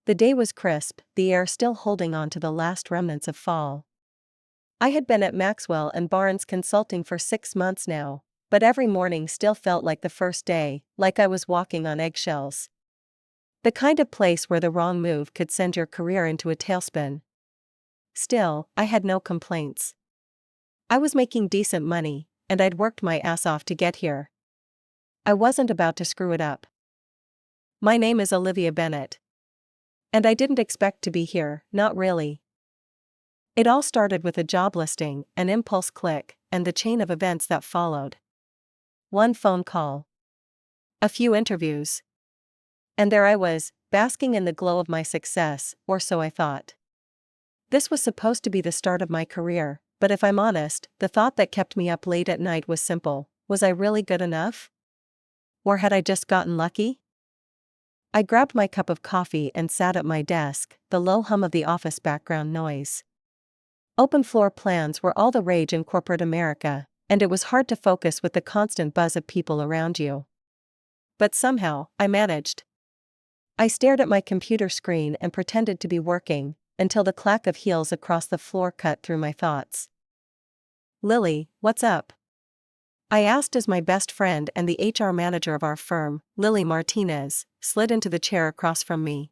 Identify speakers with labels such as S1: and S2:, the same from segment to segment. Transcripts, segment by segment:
S1: The day was crisp, the air still holding on to the last remnants of fall. I had been at Maxwell and Barnes Consulting for 6 months now, but every morning still felt like the first day, like I was walking on eggshells. The kind of place where the wrong move could send your career into a tailspin. Still, I had no complaints. I was making decent money, and I'd worked my ass off to get here. I wasn't about to screw it up. My name is Olivia Bennett. And I didn't expect to be here, not really. It all started with a job listing, an impulse click, and the chain of events that followed. One phone call. A few interviews. And there I was, basking in the glow of my success, or so I thought. This was supposed to be the start of my career, but if I'm honest, the thought that kept me up late at night was simple: was I really good enough? Or had I just gotten lucky? I grabbed my cup of coffee and sat at my desk, the low hum of the office background noise. Open floor plans were all the rage in corporate America, and it was hard to focus with the constant buzz of people around you. But somehow, I managed. I stared at my computer screen and pretended to be working, until the clack of heels across the floor cut through my thoughts. "Lily, what's up?" I asked as my best friend and the HR manager of our firm, Lily Martinez, slid into the chair across from me.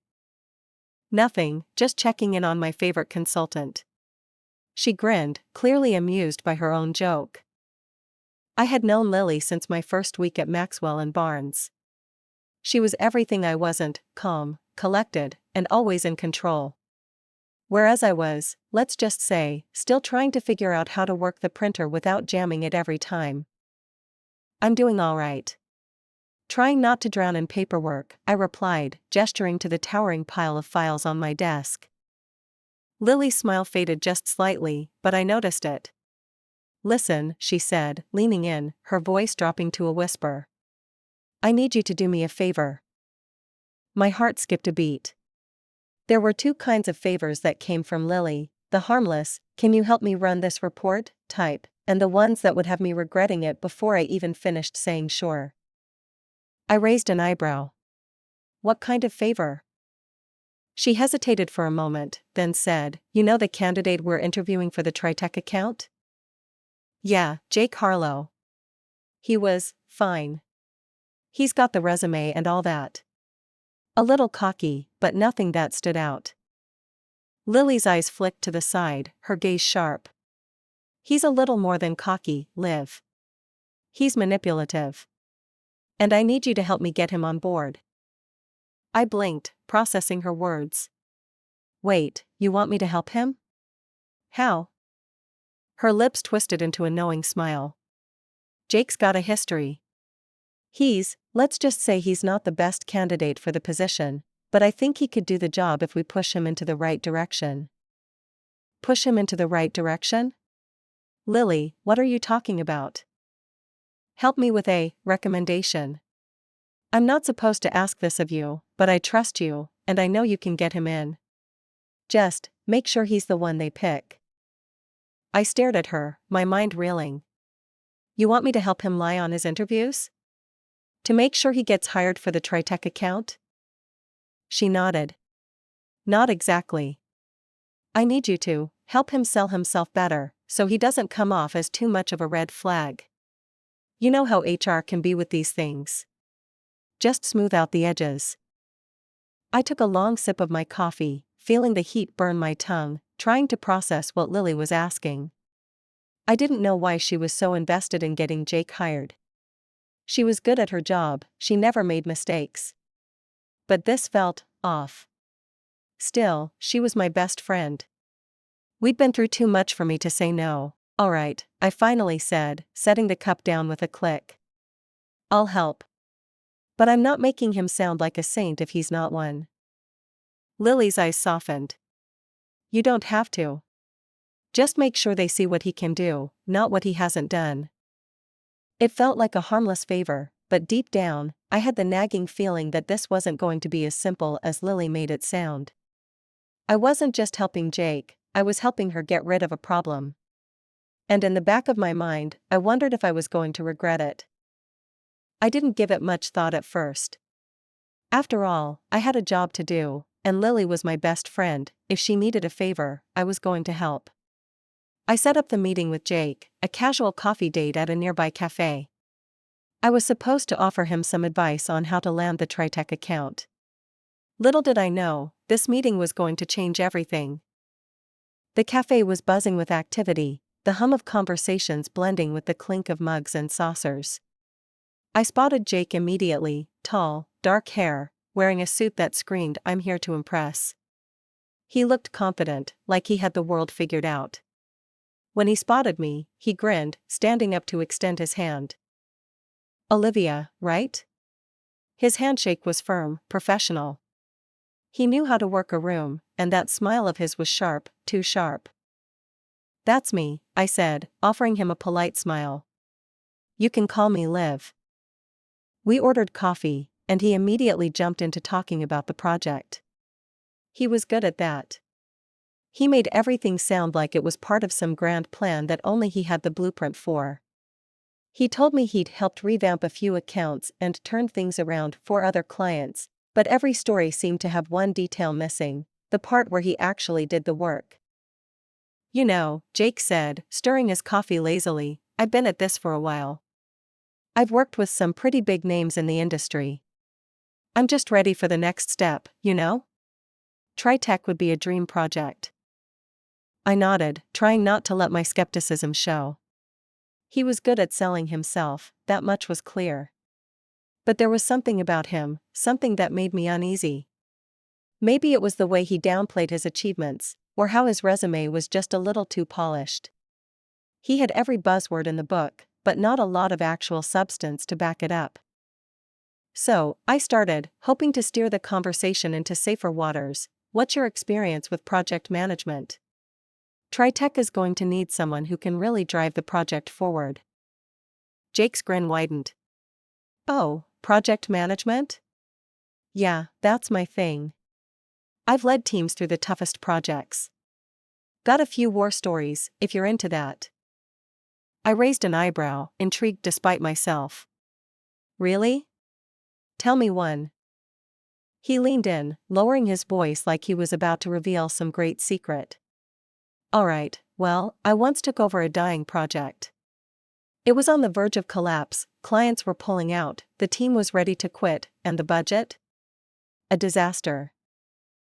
S1: "Nothing, just checking in on my favorite consultant." She grinned, clearly amused by her own joke. I had known Lily since my first week at Maxwell and Barnes. She was everything I wasn't: calm, collected, and always in control. Whereas I was, let's just say, still trying to figure out how to work the printer without jamming it every time. "I'm doing all right." Trying not to drown in paperwork, I replied, gesturing to the towering pile of files on my desk. Lily's smile faded just slightly, but I noticed it. "Listen," she said, leaning in, her voice dropping to a whisper. "I need you to do me a favor." My heart skipped a beat. There were two kinds of favors that came from Lily: the harmless, "Can you help me run this report?" type, and the ones that would have me regretting it before I even finished saying sure. I raised an eyebrow. "What kind of favor?" She hesitated for a moment, then said, "You know the candidate we're interviewing for the Tritech account?" "Yeah, Jake Harlow. He was fine. He's got the resume and all that." A little cocky, but nothing that stood out. Lily's eyes flicked to the side, her gaze sharp. "He's a little more than cocky, Liv. He's manipulative. And I need you to help me get him on board." I blinked, processing her words. "Wait, you want me to help him? How?" Her lips twisted into a knowing smile. "Jake's got a history. Let's just say he's not the best candidate for the position, but I think he could do the job if we push him into the right direction." "Push him into the right direction?" "Lily, what are you talking about?" "Help me with a recommendation. I'm not supposed to ask this of you, but I trust you, and I know you can get him in. Just make sure he's the one they pick." I stared at her, my mind reeling. "You want me to help him lie on his interviews? To make sure he gets hired for the Tritech account?" She nodded. "Not exactly. I need you to help him sell himself better, so he doesn't come off as too much of a red flag. You know how HR can be with these things. Just smooth out the edges." I took a long sip of my coffee, feeling the heat burn my tongue, trying to process what Lily was asking. I didn't know why she was so invested in getting Jake hired. She was good at her job, she never made mistakes. But this felt off. Still, she was my best friend. We'd been through too much for me to say no. "All right," I finally said, setting the cup down with a click. "I'll help. But I'm not making him sound like a saint if he's not one." Lily's eyes softened. "You don't have to. Just make sure they see what he can do, not what he hasn't done." It felt like a harmless favor, but deep down, I had the nagging feeling that this wasn't going to be as simple as Lily made it sound. I wasn't just helping Jake, I was helping her get rid of a problem. And in the back of my mind, I wondered if I was going to regret it. I didn't give it much thought at first. After all, I had a job to do, and Lily was my best friend. If she needed a favor, I was going to help. I set up the meeting with Jake, a casual coffee date at a nearby cafe. I was supposed to offer him some advice on how to land the Tritech account. Little did I know, this meeting was going to change everything. The cafe was buzzing with activity, the hum of conversations blending with the clink of mugs and saucers. I spotted Jake immediately, tall, dark hair, wearing a suit that screamed, "I'm here to impress." He looked confident, like he had the world figured out. When he spotted me, he grinned, standing up to extend his hand. "Olivia, right?" His handshake was firm, professional. He knew how to work a room, and that smile of his was sharp, too sharp. "That's me," I said, offering him a polite smile. "You can call me Liv." We ordered coffee, and he immediately jumped into talking about the project. He was good at that. He made everything sound like it was part of some grand plan that only he had the blueprint for. He told me he'd helped revamp a few accounts and turned things around for other clients, but every story seemed to have one detail missing, the part where he actually did the work. "You know," Jake said, stirring his coffee lazily, "I've been at this for a while. I've worked with some pretty big names in the industry. I'm just ready for the next step, you know? Tritech would be a dream project." I nodded, trying not to let my skepticism show. He was good at selling himself, that much was clear. But there was something about him, something that made me uneasy. Maybe it was the way he downplayed his achievements, or how his resume was just a little too polished. He had every buzzword in the book, but not a lot of actual substance to back it up. So, I started, hoping to steer the conversation into safer waters. "What's your experience with project management? Tritech is going to need someone who can really drive the project forward." Jake's grin widened. "Oh, project management? Yeah, that's my thing. I've led teams through the toughest projects. Got a few war stories, if you're into that." I raised an eyebrow, intrigued despite myself. "Really? Tell me one." He leaned in, lowering his voice like he was about to reveal some great secret. "All right, well, I once took over a dying project. It was on the verge of collapse, clients were pulling out, the team was ready to quit, and the budget? A disaster.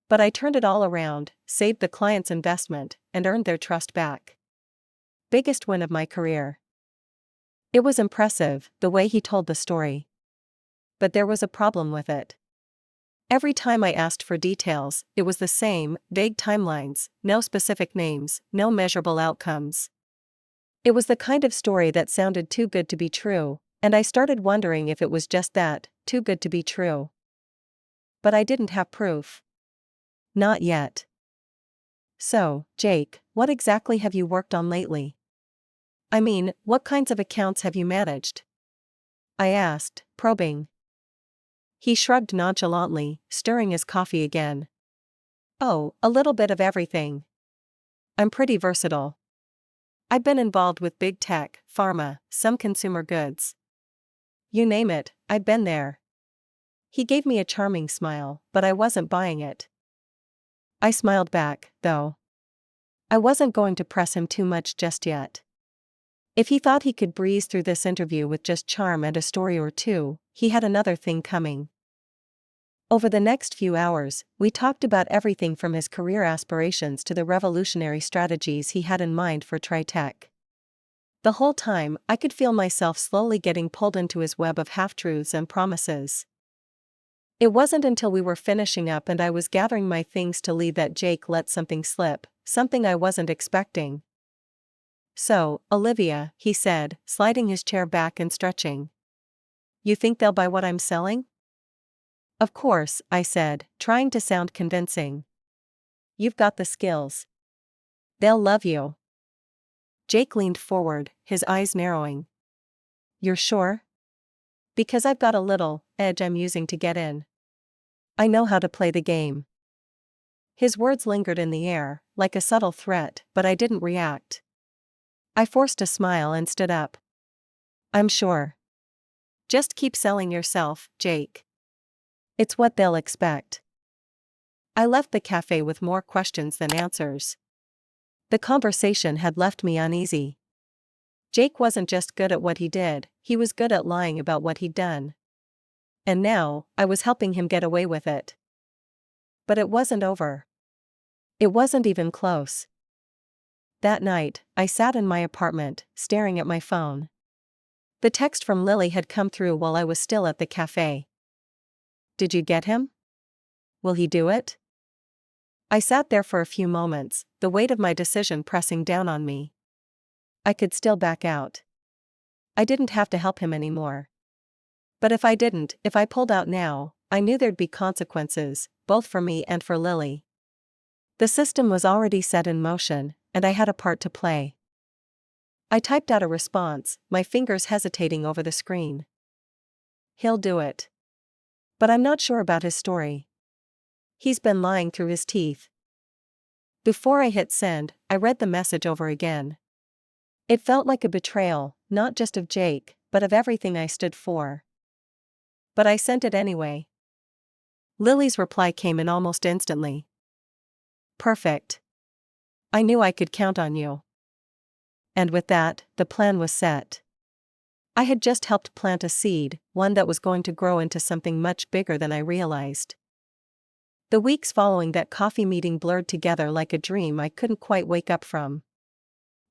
S1: But I turned it all around, saved the client's investment, and earned their trust back. Biggest win of my career." It was impressive, the way he told the story. But there was a problem with it. Every time I asked for details, it was the same, vague timelines, no specific names, no measurable outcomes. It was the kind of story that sounded too good to be true, and I started wondering if it was just that, too good to be true. But I didn't have proof. Not yet. "So, Jake, what exactly have you worked on lately? I mean, what kinds of accounts have you managed?" I asked, probing. He shrugged nonchalantly, stirring his coffee again. "Oh, a little bit of everything. I'm pretty versatile. I've been involved with big tech, pharma, some consumer goods. You name it, I've been there." He gave me a charming smile, but I wasn't buying it. I smiled back, though. I wasn't going to press him too much just yet. If he thought he could breeze through this interview with just charm and a story or two, he had another thing coming. Over the next few hours, we talked about everything from his career aspirations to the revolutionary strategies he had in mind for Tritech. The whole time, I could feel myself slowly getting pulled into his web of half-truths and promises. It wasn't until we were finishing up and I was gathering my things to leave that Jake let something slip, something I wasn't expecting. "So, Olivia," he said, sliding his chair back and stretching. "You think they'll buy what I'm selling?" "Of course," I said, trying to sound convincing. "You've got the skills. They'll love you." Jake leaned forward, his eyes narrowing. "You're sure?" "Because I've got a little edge I'm using to get in. I know how to play the game." His words lingered in the air, like a subtle threat, but I didn't react. I forced a smile and stood up. "I'm sure. Just keep selling yourself, Jake. It's what they'll expect." I left the cafe with more questions than answers. The conversation had left me uneasy. Jake wasn't just good at what he did, he was good at lying about what he'd done. And now, I was helping him get away with it. But it wasn't over. It wasn't even close. That night, I sat in my apartment, staring at my phone. The text from Lily had come through while I was still at the cafe. "Did you get him? Will he do it?" I sat there for a few moments, the weight of my decision pressing down on me. I could still back out. I didn't have to help him anymore. But if I pulled out now, I knew there'd be consequences, both for me and for Lily. The system was already set in motion, and I had a part to play. I typed out a response, my fingers hesitating over the screen. "He'll do it. But I'm not sure about his story. He's been lying through his teeth." Before I hit send, I read the message over again. It felt like a betrayal, not just of Jake, but of everything I stood for. But I sent it anyway. Lily's reply came in almost instantly. "Perfect. I knew I could count on you." And with that, the plan was set. I had just helped plant a seed, one that was going to grow into something much bigger than I realized. The weeks following that coffee meeting blurred together like a dream I couldn't quite wake up from.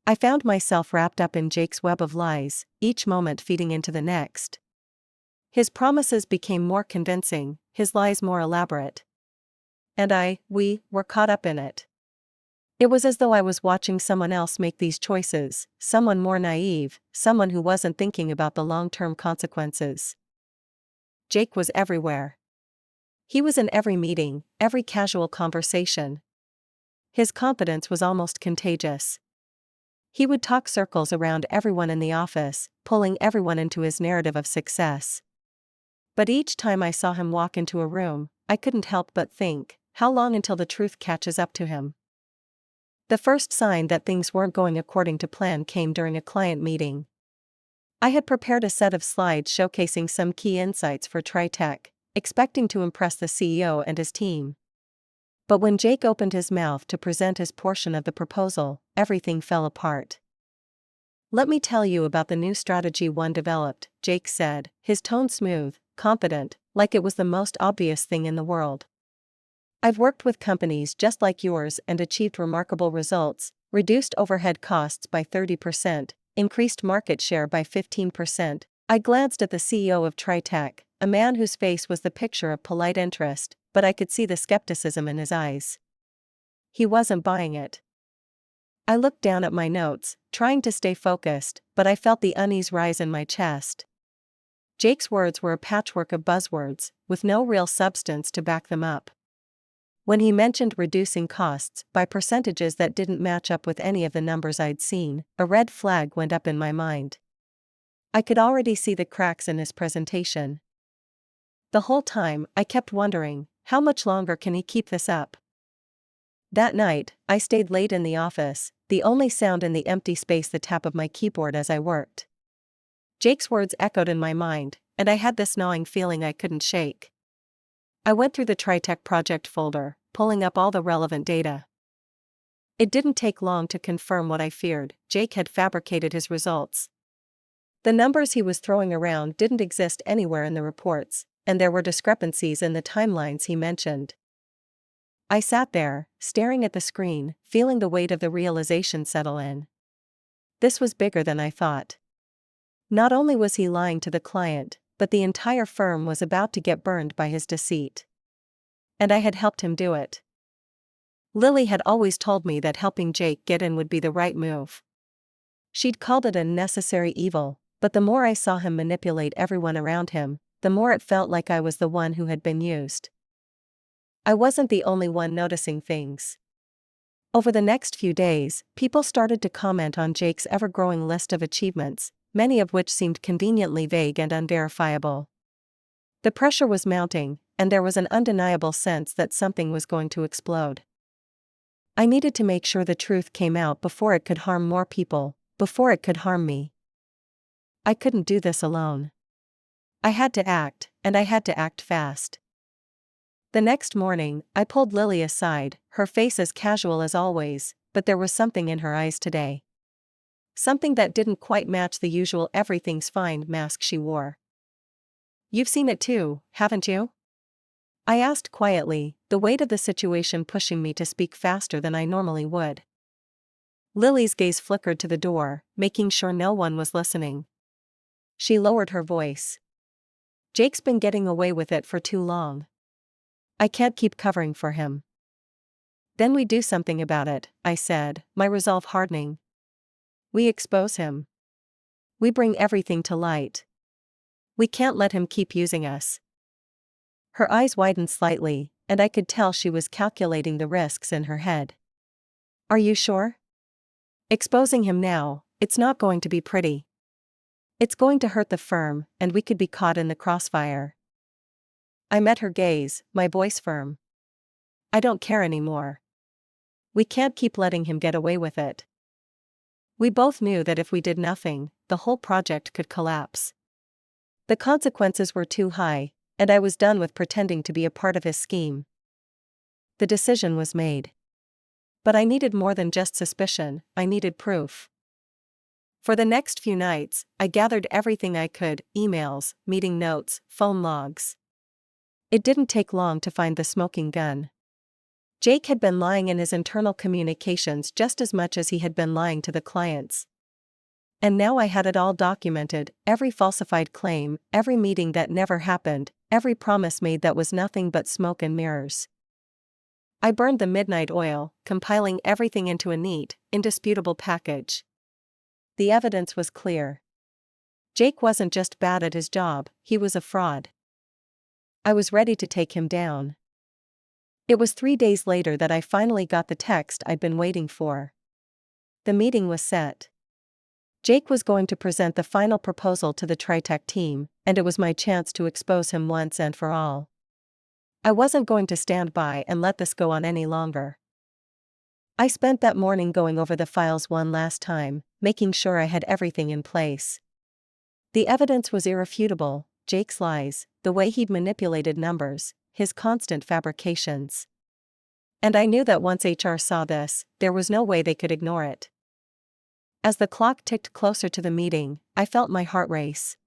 S1: I found myself wrapped up in Jake's web of lies, each moment feeding into the next. His promises became more convincing, his lies more elaborate. And we were caught up in it. It was as though I was watching someone else make these choices, someone more naive, someone who wasn't thinking about the long-term consequences. Jake was everywhere. He was in every meeting, every casual conversation. His confidence was almost contagious. He would talk circles around everyone in the office, pulling everyone into his narrative of success. But each time I saw him walk into a room, I couldn't help but think, how long until the truth catches up to him? The first sign that things weren't going according to plan came during a client meeting. I had prepared a set of slides showcasing some key insights for TriTech, expecting to impress the CEO and his team. But when Jake opened his mouth to present his portion of the proposal, everything fell apart. "Let me tell you about the new strategy one developed," Jake said, his tone smooth, confident, like it was the most obvious thing in the world. "I've worked with companies just like yours and achieved remarkable results, reduced overhead costs by 30%, increased market share by 15%. I glanced at the CEO of TriTech, a man whose face was the picture of polite interest, but I could see the skepticism in his eyes. He wasn't buying it. I looked down at my notes, trying to stay focused, but I felt the unease rise in my chest. Jake's words were a patchwork of buzzwords, with no real substance to back them up. When he mentioned reducing costs by percentages that didn't match up with any of the numbers I'd seen, a red flag went up in my mind. I could already see the cracks in his presentation. The whole time, I kept wondering, how much longer can he keep this up? That night, I stayed late in the office, the only sound in the empty space the tap of my keyboard as I worked. Jake's words echoed in my mind, and I had this gnawing feeling I couldn't shake. I went through the TriTech project folder, pulling up all the relevant data. It didn't take long to confirm what I feared. Jake had fabricated his results. The numbers he was throwing around didn't exist anywhere in the reports, and there were discrepancies in the timelines he mentioned. I sat there, staring at the screen, feeling the weight of the realization settle in. This was bigger than I thought. Not only was he lying to the client, but the entire firm was about to get burned by his deceit. And I had helped him do it. Lily had always told me that helping Jake get in would be the right move. She'd called it a necessary evil, but the more I saw him manipulate everyone around him, the more it felt like I was the one who had been used. I wasn't the only one noticing things. Over the next few days, people started to comment on Jake's ever-growing list of achievements, many of which seemed conveniently vague and unverifiable. The pressure was mounting, and there was an undeniable sense that something was going to explode. I needed to make sure the truth came out before it could harm more people, before it could harm me. I couldn't do this alone. I had to act, and I had to act fast. The next morning, I pulled Lily aside, her face as casual as always, but there was something in her eyes today. Something that didn't quite match the usual everything's fine mask she wore. "You've seen it too, haven't you?" I asked quietly, the weight of the situation pushing me to speak faster than I normally would. Lily's gaze flickered to the door, making sure no one was listening. She lowered her voice. "Jake's been getting away with it for too long. I can't keep covering for him." "Then we do something about it," I said, my resolve hardening. "We expose him. We bring everything to light. We can't let him keep using us." Her eyes widened slightly, and I could tell she was calculating the risks in her head. "Are you sure? Exposing him now, it's not going to be pretty. It's going to hurt the firm, and we could be caught in the crossfire." I met her gaze, my voice firm. "I don't care anymore. We can't keep letting him get away with it." We both knew that if we did nothing, the whole project could collapse. The consequences were too high, and I was done with pretending to be a part of his scheme. The decision was made. But I needed more than just suspicion, I needed proof. For the next few nights, I gathered everything I could: emails, meeting notes, phone logs. It didn't take long to find the smoking gun. Jake had been lying in his internal communications just as much as he had been lying to the clients. And now I had it all documented: every falsified claim, every meeting that never happened, every promise made that was nothing but smoke and mirrors. I burned the midnight oil, compiling everything into a neat, indisputable package. The evidence was clear. Jake wasn't just bad at his job, he was a fraud. I was ready to take him down. It was 3 days later that I finally got the text I'd been waiting for. The meeting was set. Jake was going to present the final proposal to the Tritech team, and it was my chance to expose him once and for all. I wasn't going to stand by and let this go on any longer. I spent that morning going over the files one last time, making sure I had everything in place. The evidence was irrefutable: Jake's lies, the way he'd manipulated numbers, his constant fabrications. And I knew that once HR saw this, there was no way they could ignore it. As the clock ticked closer to the meeting, I felt my heart race.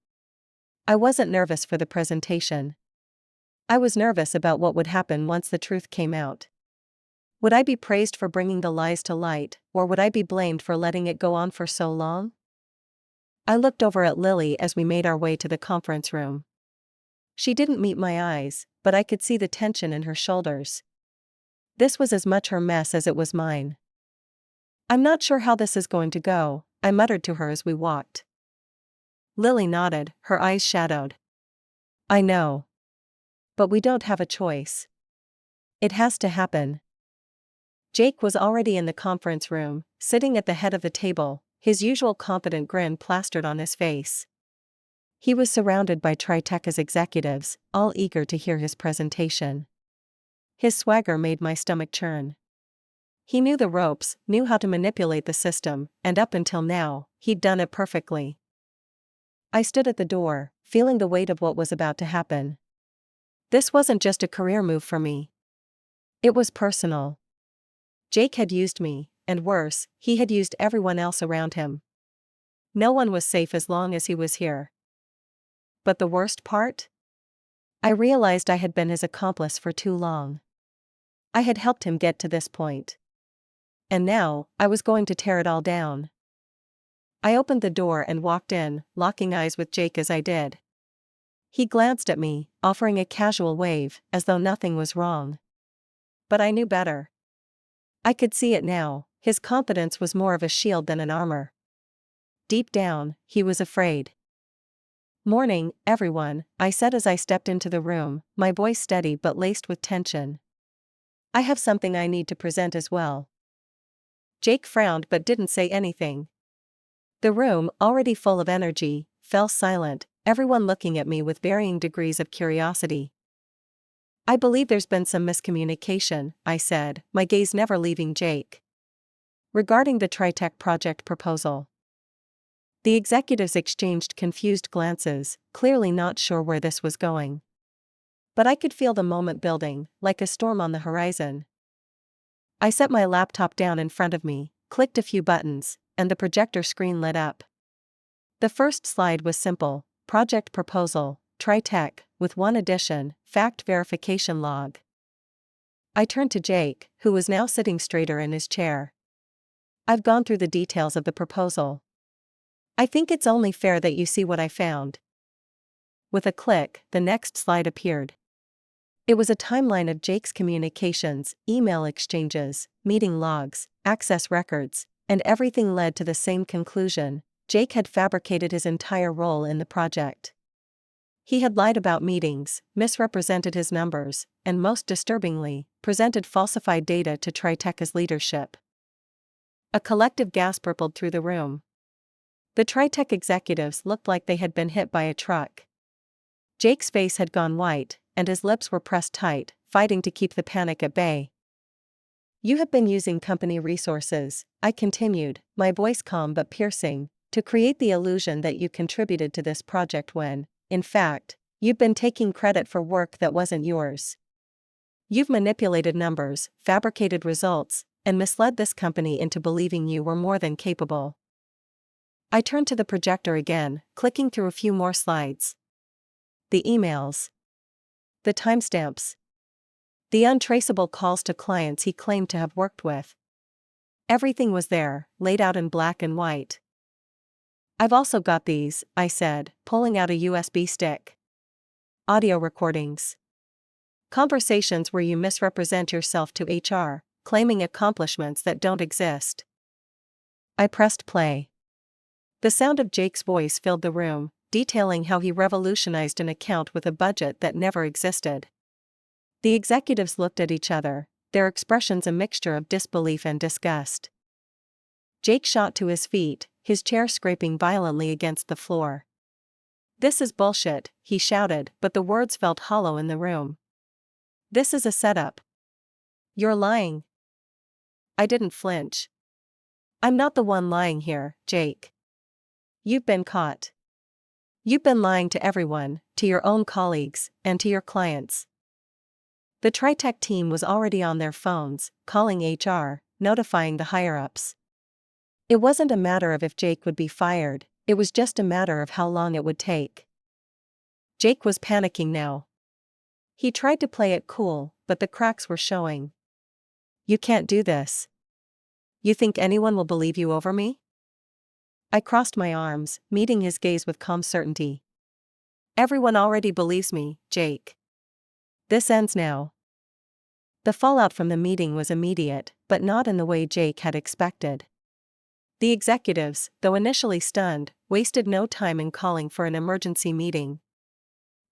S1: I wasn't nervous for the presentation. I was nervous about what would happen once the truth came out. Would I be praised for bringing the lies to light, or would I be blamed for letting it go on for so long? I looked over at Lily as we made our way to the conference room. She didn't meet my eyes, but I could see the tension in her shoulders. This was as much her mess as it was mine. "I'm not sure how this is going to go," I muttered to her as we walked. Lily nodded, her eyes shadowed. "I know. But we don't have a choice. It has to happen." Jake was already in the conference room, sitting at the head of the table, his usual confident grin plastered on his face. He was surrounded by Tritech's executives, all eager to hear his presentation. His swagger made my stomach churn. He knew the ropes, knew how to manipulate the system, and up until now, he'd done it perfectly. I stood at the door, feeling the weight of what was about to happen. This wasn't just a career move for me. It was personal. Jake had used me, and worse, he had used everyone else around him. No one was safe as long as he was here. But the worst part? I realized I had been his accomplice for too long. I had helped him get to this point. And now, I was going to tear it all down. I opened the door and walked in, locking eyes with Jake as I did. He glanced at me, offering a casual wave, as though nothing was wrong. But I knew better. I could see it now: his confidence was more of a shield than an armor. Deep down, he was afraid. "Morning, everyone," I said as I stepped into the room, my voice steady but laced with tension. "I have something I need to present as well." Jake frowned but didn't say anything. The room, already full of energy, fell silent, everyone looking at me with varying degrees of curiosity. "I believe there's been some miscommunication," I said, my gaze never leaving Jake. "Regarding the Tritech project proposal." The executives exchanged confused glances, clearly not sure where this was going. But I could feel the moment building, like a storm on the horizon. I set my laptop down in front of me, clicked a few buttons, and the projector screen lit up. The first slide was simple: project proposal, TriTech, with one addition, fact verification log. I turned to Jake, who was now sitting straighter in his chair. "I've gone through the details of the proposal. I think it's only fair that you see what I found." With a click, the next slide appeared. It was a timeline of Jake's communications, email exchanges, meeting logs, access records, and everything led to the same conclusion: Jake had fabricated his entire role in the project. He had lied about meetings, misrepresented his numbers, and most disturbingly, presented falsified data to TriTech's leadership. A collective gasp rippled through the room. The TriTech executives looked like they had been hit by a truck. Jake's face had gone white, and his lips were pressed tight, fighting to keep the panic at bay. "You have been using company resources," I continued, my voice calm but piercing, "to create the illusion that you contributed to this project when, in fact, you've been taking credit for work that wasn't yours. You've manipulated numbers, fabricated results, and misled this company into believing you were more than capable." I turned to the projector again, clicking through a few more slides. The emails. The timestamps. The untraceable calls to clients he claimed to have worked with. Everything was there, laid out in black and white. "I've also got these," I said, pulling out a USB stick. "Audio recordings. Conversations where you misrepresent yourself to HR, claiming accomplishments that don't exist." I pressed play. The sound of Jake's voice filled the room, detailing how he revolutionized an account with a budget that never existed. The executives looked at each other, their expressions a mixture of disbelief and disgust. Jake shot to his feet, his chair scraping violently against the floor. "This is bullshit," he shouted, but the words felt hollow in the room. "This is a setup. You're lying." I didn't flinch. "I'm not the one lying here, Jake. You've been caught. You've been lying to everyone, to your own colleagues, and to your clients." The TriTech team was already on their phones, calling HR, notifying the higher-ups. It wasn't a matter of if Jake would be fired, it was just a matter of how long it would take. Jake was panicking now. He tried to play it cool, but the cracks were showing. "You can't do this. You think anyone will believe you over me?" I crossed my arms, meeting his gaze with calm certainty. "Everyone already believes me, Jake. This ends now." The fallout from the meeting was immediate, but not in the way Jake had expected. The executives, though initially stunned, wasted no time in calling for an emergency meeting.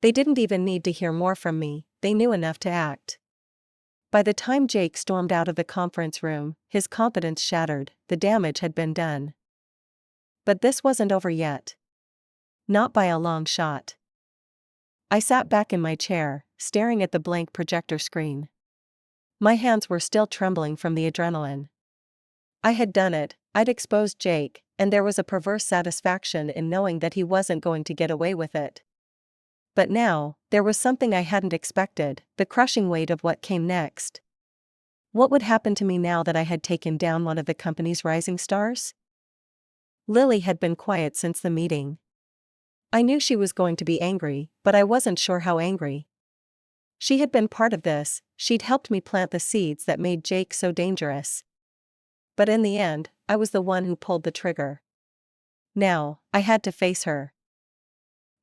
S1: They didn't even need to hear more from me, they knew enough to act. By the time Jake stormed out of the conference room, his confidence shattered, the damage had been done. But this wasn't over yet. Not by a long shot. I sat back in my chair, staring at the blank projector screen. My hands were still trembling from the adrenaline. I had done it, I'd exposed Jake, and there was a perverse satisfaction in knowing that he wasn't going to get away with it. But now, there was something I hadn't expected, the crushing weight of what came next. What would happen to me now that I had taken down one of the company's rising stars? Lily had been quiet since the meeting. I knew she was going to be angry, but I wasn't sure how angry. She had been part of this, she'd helped me plant the seeds that made Jake so dangerous. But in the end, I was the one who pulled the trigger. Now, I had to face her.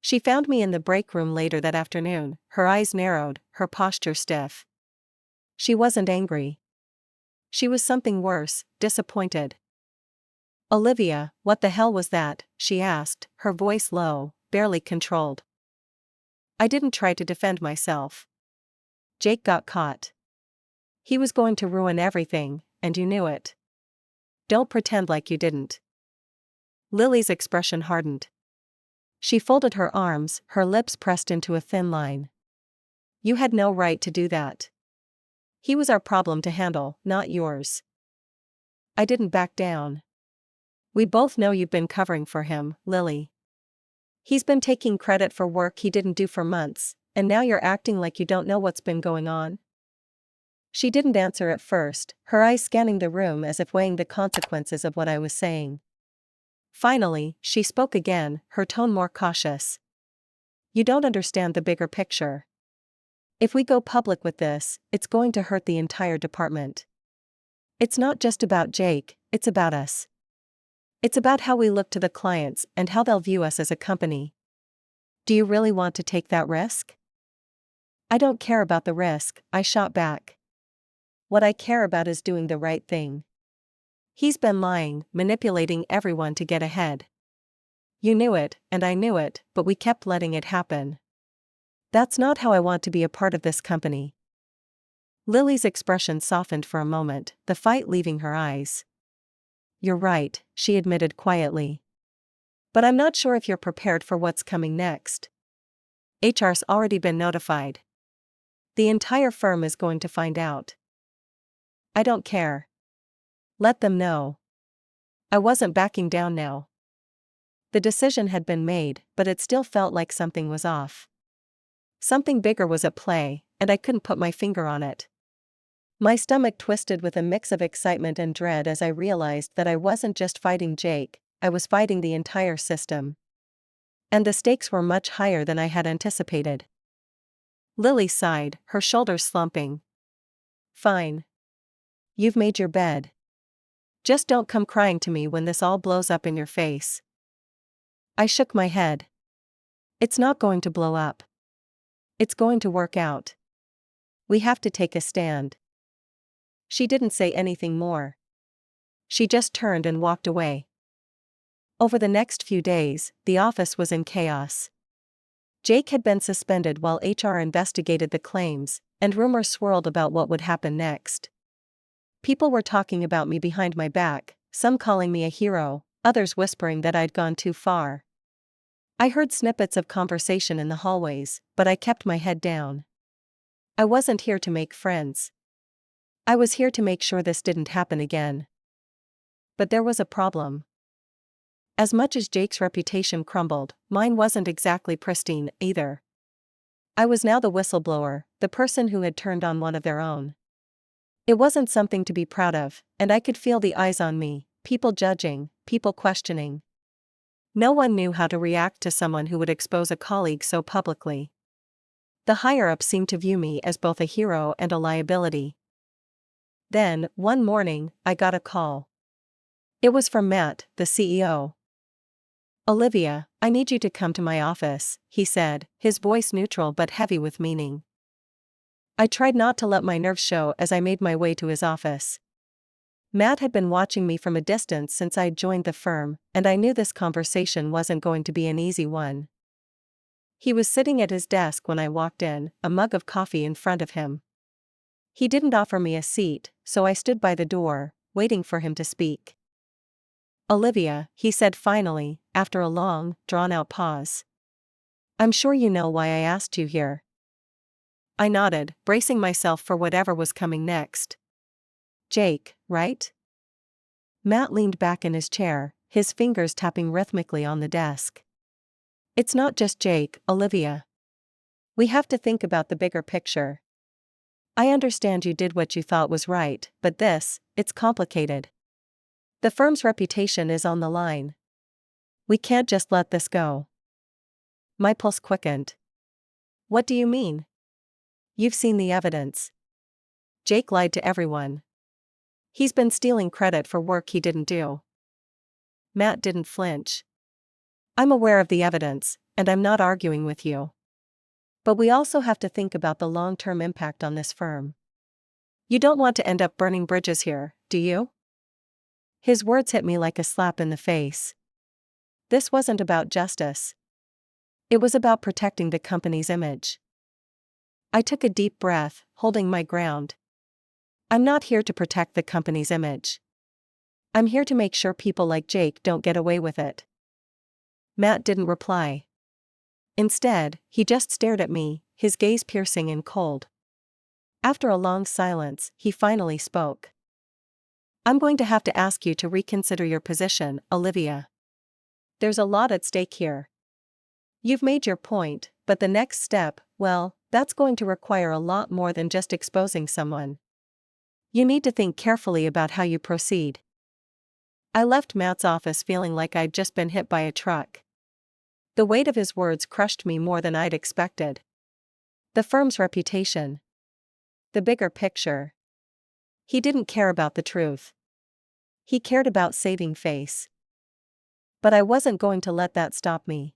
S1: She found me in the break room later that afternoon, her eyes narrowed, her posture stiff. She wasn't angry. She was something worse, disappointed. "Olivia, what the hell was that?" she asked, her voice low, barely controlled. I didn't try to defend myself. Jake got caught. He was going to ruin everything, and you knew it. Don't pretend like you didn't. Lily's expression hardened. She folded her arms, her lips pressed into a thin line. "You had no right to do that. He was our problem to handle, not yours." I didn't back down. "We both know you've been covering for him, Lily. He's been taking credit for work he didn't do for months, And now you're acting like you don't know what's been going on? She didn't answer at first, her eyes scanning the room as if weighing the consequences of what I was saying. Finally, she spoke again, her tone more cautious. You don't understand the bigger picture. If we go public with this, it's going to hurt the entire department. It's not just about Jake, it's about us. It's about how we look to the clients and how they'll view us as a company. Do you really want to take that risk? I don't care about the risk, I shot back. What I care about is doing the right thing. He's been lying, manipulating everyone to get ahead. You knew it, and I knew it, but we kept letting it happen. That's not how I want to be a part of this company. Lily's expression softened for a moment, the fight leaving her eyes. You're right, she admitted quietly. But I'm not sure if you're prepared for what's coming next. HR's already been notified. The entire firm is going to find out. I don't care. Let them know. I wasn't backing down now. The decision had been made, but it still felt like something was off. Something bigger was at play, and I couldn't put my finger on it. My stomach twisted with a mix of excitement and dread as I realized that I wasn't just fighting Jake, I was fighting the entire system. And the stakes were much higher than I had anticipated. Lily sighed, her shoulders slumping. Fine. You've made your bed. Just don't come crying to me when this all blows up in your face. I shook my head. It's not going to blow up. It's going to work out. We have to take a stand. She didn't say anything more. She just turned and walked away. Over the next few days, the office was in chaos. Jake had been suspended while HR investigated the claims, and rumors swirled about what would happen next. People were talking about me behind my back, some calling me a hero, others whispering that I'd gone too far. I heard snippets of conversation in the hallways, but I kept my head down. I wasn't here to make friends. I was here to make sure this didn't happen again. But there was a problem. As much as Jake's reputation crumbled, mine wasn't exactly pristine, either. I was now the whistleblower, the person who had turned on one of their own. It wasn't something to be proud of, and I could feel the eyes on me, people judging, people questioning. No one knew how to react to someone who would expose a colleague so publicly. The higher-ups seemed to view me as both a hero and a liability. Then, one morning, I got a call. It was from Matt, the CEO. Olivia, I need you to come to my office, he said, his voice neutral but heavy with meaning. I tried not to let my nerves show as I made my way to his office. Matt had been watching me from a distance since I'd joined the firm, and I knew this conversation wasn't going to be an easy one. He was sitting at his desk when I walked in, a mug of coffee in front of him. He didn't offer me a seat, so I stood by the door, waiting for him to speak. Olivia, he said finally, after a long, drawn-out pause. I'm sure you know why I asked you here. I nodded, bracing myself for whatever was coming next. Jake, right? Matt leaned back in his chair, his fingers tapping rhythmically on the desk. It's not just Jake, Olivia. We have to think about the bigger picture. I understand you did what you thought was right, but it's complicated. The firm's reputation is on the line. We can't just let this go. My pulse quickened. What do you mean? You've seen the evidence. Jake lied to everyone. He's been stealing credit for work he didn't do. Matt didn't flinch. I'm aware of the evidence, and I'm not arguing with you. But we also have to think about the long-term impact on this firm. You don't want to end up burning bridges here, do you? His words hit me like a slap in the face. This wasn't about justice. It was about protecting the company's image. I took a deep breath, holding my ground. I'm not here to protect the company's image. I'm here to make sure people like Jake don't get away with it. Matt didn't reply. Instead, he just stared at me, his gaze piercing and cold. After a long silence, he finally spoke. I'm going to have to ask you to reconsider your position, Olivia. There's a lot at stake here. You've made your point, but the next step, well, that's going to require a lot more than just exposing someone. You need to think carefully about how you proceed. I left Matt's office feeling like I'd just been hit by a truck. The weight of his words crushed me more than I'd expected. The firm's reputation. The bigger picture. He didn't care about the truth. He cared about saving face. But I wasn't going to let that stop me.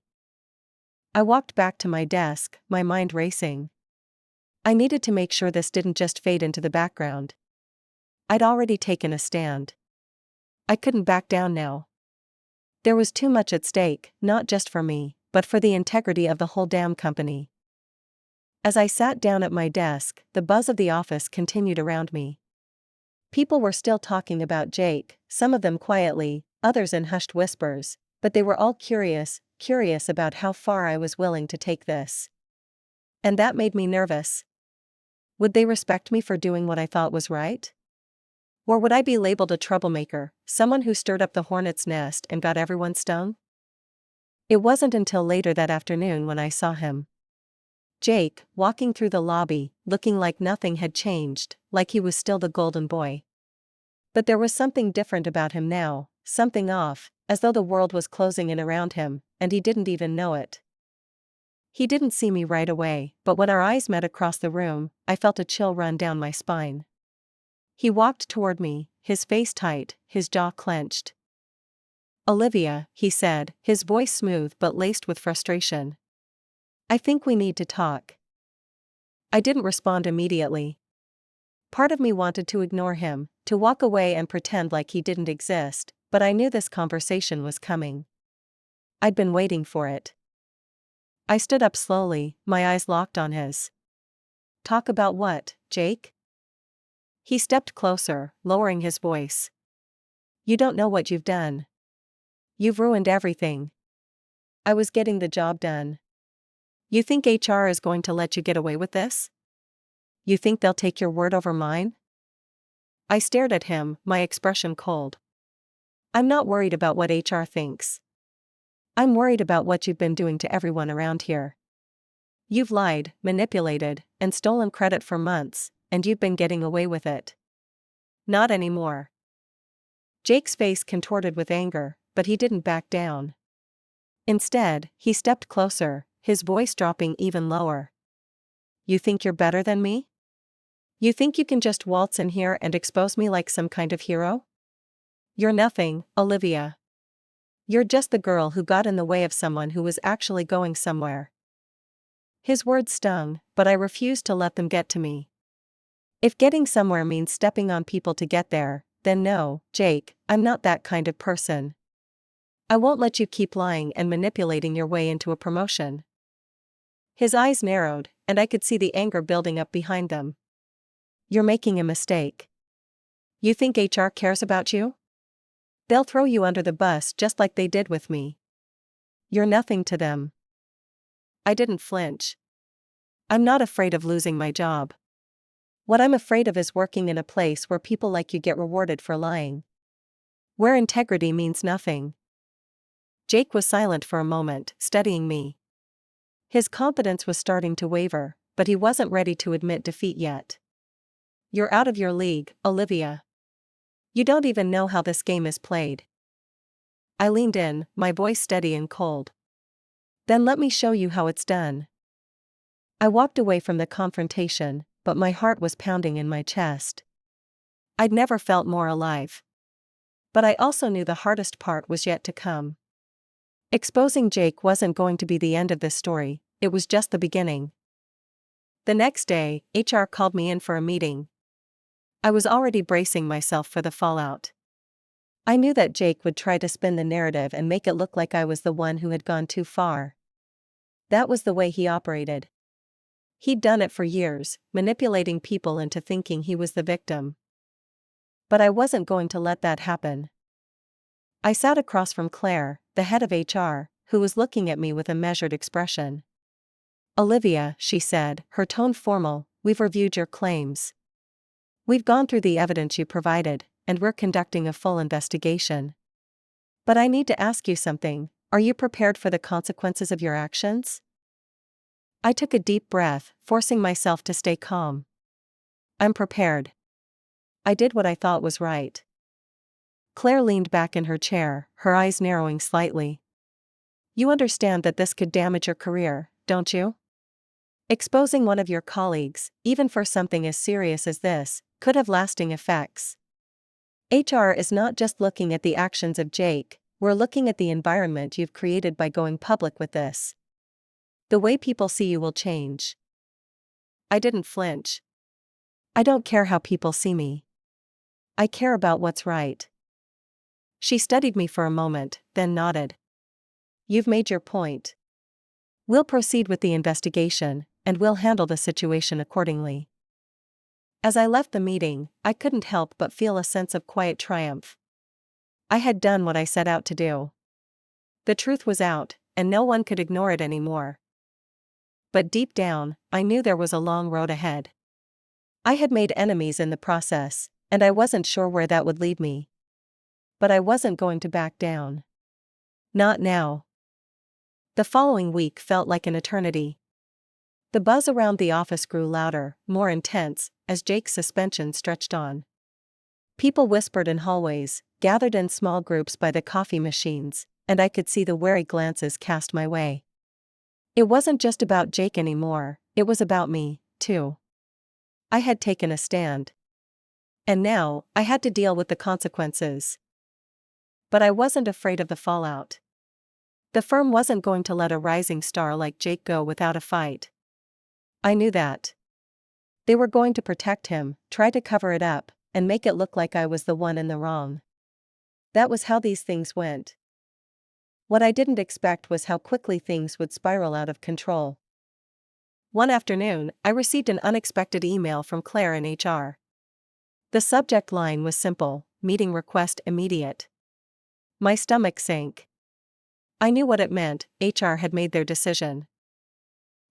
S1: I walked back to my desk, my mind racing. I needed to make sure this didn't just fade into the background. I'd already taken a stand. I couldn't back down now. There was too much at stake, not just for me, but for the integrity of the whole damn company. As I sat down at my desk, the buzz of the office continued around me. People were still talking about Jake, some of them quietly, others in hushed whispers, but they were all curious about how far I was willing to take this. And that made me nervous. Would they respect me for doing what I thought was right? Or would I be labeled a troublemaker, someone who stirred up the hornet's nest and got everyone stung? It wasn't until later that afternoon when I saw him. Jake, walking through the lobby, looking like nothing had changed, like he was still the golden boy. But there was something different about him now, something off, as though the world was closing in around him, and he didn't even know it. He didn't see me right away, but when our eyes met across the room, I felt a chill run down my spine. He walked toward me, his face tight, his jaw clenched. "Olivia," he said, his voice smooth but laced with frustration. "I think we need to talk." I didn't respond immediately. Part of me wanted to ignore him, to walk away and pretend like he didn't exist, but I knew this conversation was coming. I'd been waiting for it. I stood up slowly, my eyes locked on his. "Talk about what, Jake?" He stepped closer, lowering his voice. "You don't know what you've done. You've ruined everything. I was getting the job done. You think HR is going to let you get away with this? You think they'll take your word over mine?" I stared at him, my expression cold. "I'm not worried about what HR thinks. I'm worried about what you've been doing to everyone around here. You've lied, manipulated, and stolen credit for months, and you've been getting away with it. Not anymore." Jake's face contorted with anger, but he didn't back down. Instead, he stepped closer, his voice dropping even lower. "You think you're better than me? You think you can just waltz in here and expose me like some kind of hero? You're nothing, Olivia. You're just the girl who got in the way of someone who was actually going somewhere." His words stung, but I refused to let them get to me. If getting somewhere means stepping on people to get there, then no, Jake, I'm not that kind of person. I won't let you keep lying and manipulating your way into a promotion. His eyes narrowed, and I could see the anger building up behind them. "You're making a mistake. You think HR cares about you? They'll throw you under the bus just like they did with me. You're nothing to them." I didn't flinch. I'm not afraid of losing my job. What I'm afraid of is working in a place where people like you get rewarded for lying. Where integrity means nothing. Jake was silent for a moment, studying me. His confidence was starting to waver, but he wasn't ready to admit defeat yet. "You're out of your league, Olivia. You don't even know how this game is played." I leaned in, my voice steady and cold. "Then let me show you how it's done." I walked away from the confrontation, but my heart was pounding in my chest. I'd never felt more alive. But I also knew the hardest part was yet to come. Exposing Jake wasn't going to be the end of this story, it was just the beginning. The next day, HR called me in for a meeting. I was already bracing myself for the fallout. I knew that Jake would try to spin the narrative and make it look like I was the one who had gone too far. That was the way he operated. He'd done it for years, manipulating people into thinking he was the victim. But I wasn't going to let that happen. I sat across from Claire, the head of HR, who was looking at me with a measured expression. "Olivia," she said, her tone formal, "we've reviewed your claims. We've gone through the evidence you provided, and we're conducting a full investigation. But I need to ask you something. Are you prepared for the consequences of your actions? I took a deep breath, forcing myself to stay calm. I'm prepared. I did what I thought was right. Claire leaned back in her chair, her eyes narrowing slightly. You understand that this could damage your career, don't you? Exposing one of your colleagues, even for something as serious as this, could have lasting effects. HR is not just looking at the actions of Jake, we're looking at the environment you've created by going public with this. The way people see you will change. I didn't flinch. I don't care how people see me. I care about what's right. She studied me for a moment, then nodded. You've made your point. We'll proceed with the investigation, and we'll handle the situation accordingly. As I left the meeting, I couldn't help but feel a sense of quiet triumph. I had done what I set out to do. The truth was out, and no one could ignore it anymore. But deep down, I knew there was a long road ahead. I had made enemies in the process, and I wasn't sure where that would lead me. But I wasn't going to back down. Not now. The following week felt like an eternity. The buzz around the office grew louder, more intense, as Jake's suspension stretched on. People whispered in hallways, gathered in small groups by the coffee machines, and I could see the wary glances cast my way. It wasn't just about Jake anymore, it was about me, too. I had taken a stand. And now, I had to deal with the consequences. But I wasn't afraid of the fallout. The firm wasn't going to let a rising star like Jake go without a fight. I knew that. They were going to protect him, try to cover it up, and make it look like I was the one in the wrong. That was how these things went. What I didn't expect was how quickly things would spiral out of control. One afternoon, I received an unexpected email from Claire in HR. The subject line was simple: meeting request immediate. My stomach sank. I knew what it meant, HR had made their decision.